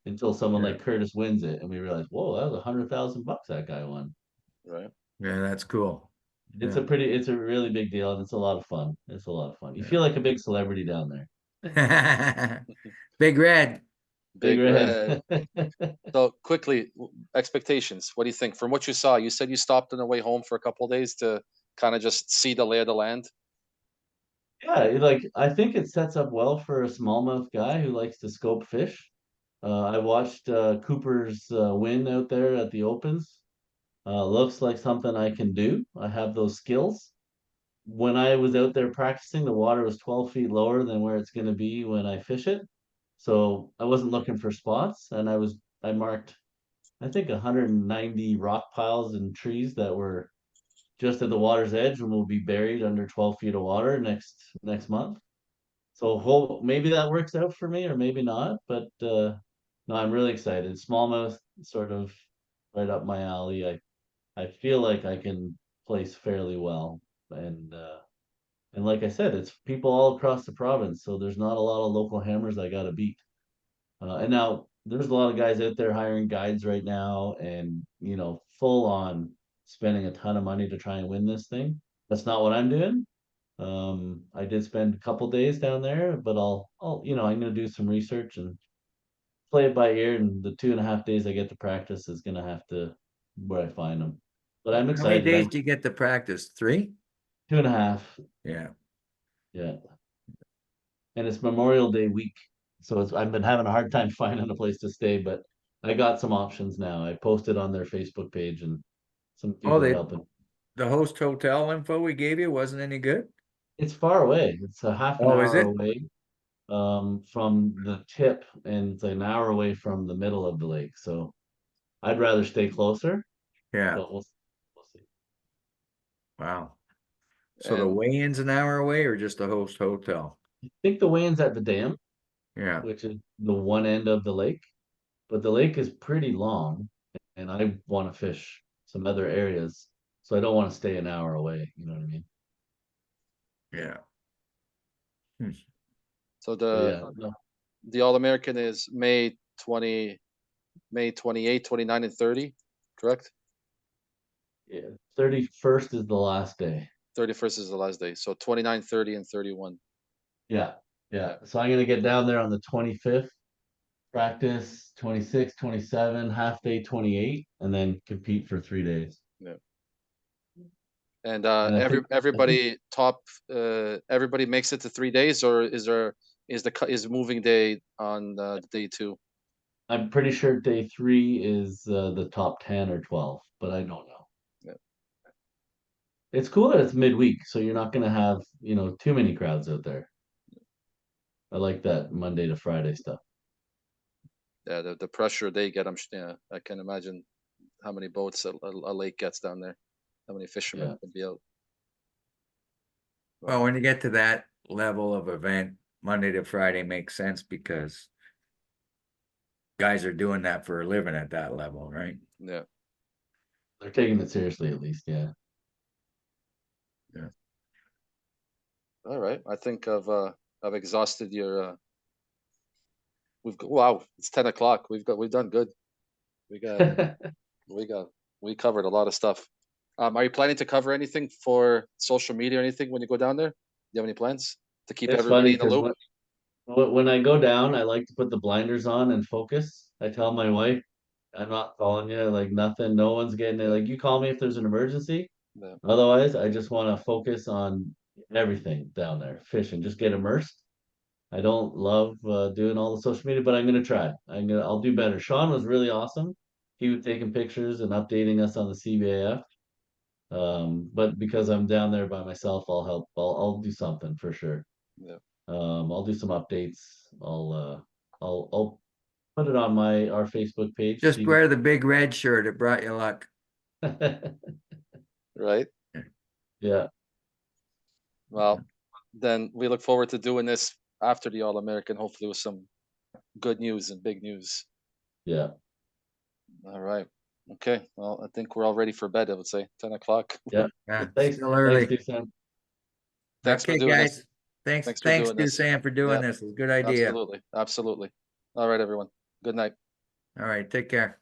until someone Yeah. like Curtis wins it, and we realize, whoa, that was $100,000 that guy won. Right. Yeah, that's cool. Yeah. It's a really big deal, and it's a lot of fun. It's a lot of fun. You feel like a big celebrity down there. Big Red. Big Big red. Red. So quickly, expectations. What do you think? From what you saw, you said you stopped on the way home for a couple of days to kind of just see the lay of the land. Yeah, like I think it sets up well for a smallmouth guy who likes to scope fish. I watched Cooper's win out there at the Opens. Looks like something I can do. I have those skills. When I was out there practicing, the water was 12 feet lower than where it's going to be when I fish it. So I wasn't looking for spots, and I marked I think 190 rock piles and trees that were just at the water's edge and will be buried under 12 feet of water next month. So maybe that works out for me or maybe not, but no, I'm really excited. Smallmouth sort of right up my alley. I feel like I can place fairly well, and like I said, it's people all across the province, so there's not a lot of local hammers I got to beat. And now there's a lot of guys out there hiring guides right now and, full on spending a ton of money to try and win this thing. That's not what I'm doing. I did spend a couple days down there, but I'm gonna do some research and play it by ear. And the 2.5 days I get to practice is gonna have to where I find them. But I'm How many excited. days I'm do you get to practice? 3? 2.5. Yeah. Yeah. And it's Memorial Day week. So I've been having a hard time finding a place to stay, but I got some options now. I posted on their Facebook page and some Oh, people are helping. the host hotel info we gave you wasn't any good? It's far away. It's a half an Oh, is hour it? away from the tip, and it's an hour away from the middle of the lake. So I'd rather stay closer, Yeah. but we'll see. Wow. So the And weigh-in's an hour away or just the host hotel? I think the weigh-in's at the dam, Yeah. which is the one end of the lake, but the lake is pretty long, and I want to fish some other areas, so I don't want to stay an hour away. You know what I mean? Yeah. so But yeah, no, the All American is May 28, 29, and 30, correct? yeah, 31st is the last day. 31st is the last day. So 29, 30, and 31. Yeah, yeah. Yeah. So I'm gonna get down there on the 25th, practice 26, 27, half day 28, and then compete for 3 days. Yeah. And And I think everybody makes it to 3 days, or is moving day on day 2? I'm pretty sure day 3 is the top 10 or 12, but I don't know. Yeah. It's cool that it's midweek, so you're not gonna have, too many crowds out there. I like that Monday to Friday stuff. Yeah, the pressure they get, yeah, I can imagine how many boats a lake gets down there, how many fishermen Yeah. can be out. Well, when you get to that level of event, Monday to Friday makes sense because guys are doing that for a living at that level, right? Yeah. They're taking it seriously at least, yeah. Yeah. All right. I think I've exhausted your. Wow, it's 10 o'clock. We've done good. We got we got we covered a lot of stuff. Are you planning to cover anything for social media or anything when you go down there? Do you have any plans to keep It's everybody funny in the because loop? when I go down, I like to put the blinders on and focus. I tell my wife, I'm not calling you, like nothing, no one's getting it. Yeah. Like you call me if there's an emergency. Yeah. Otherwise, I just want to focus on everything down there, fishing, just get immersed. I don't love doing all the social media, but I'm gonna try. I'll do better. Sean was really awesome. He was taking pictures and updating us on the CBAF. But because I'm down there by myself, I'll help. I'll do something for sure. Yeah. I'll do some updates. I'll put it on our Facebook page. Just wear the big red shirt. It brought you luck. Right. Yeah, Well, then we look forward to doing this after the All-American, hopefully with some good news and big news. yeah. All right. Okay. Well, I think we're all ready for bed, I would say. 10 o'clock. Yeah. Yeah, Thanks. still early. Thanks, Sam. Thanks for Okay, doing guys. this. Thanks Thanks for doing to this. Sam for doing Yeah, this. It's a good idea. absolutely. Absolutely. All right, everyone. Good night. All right, take care.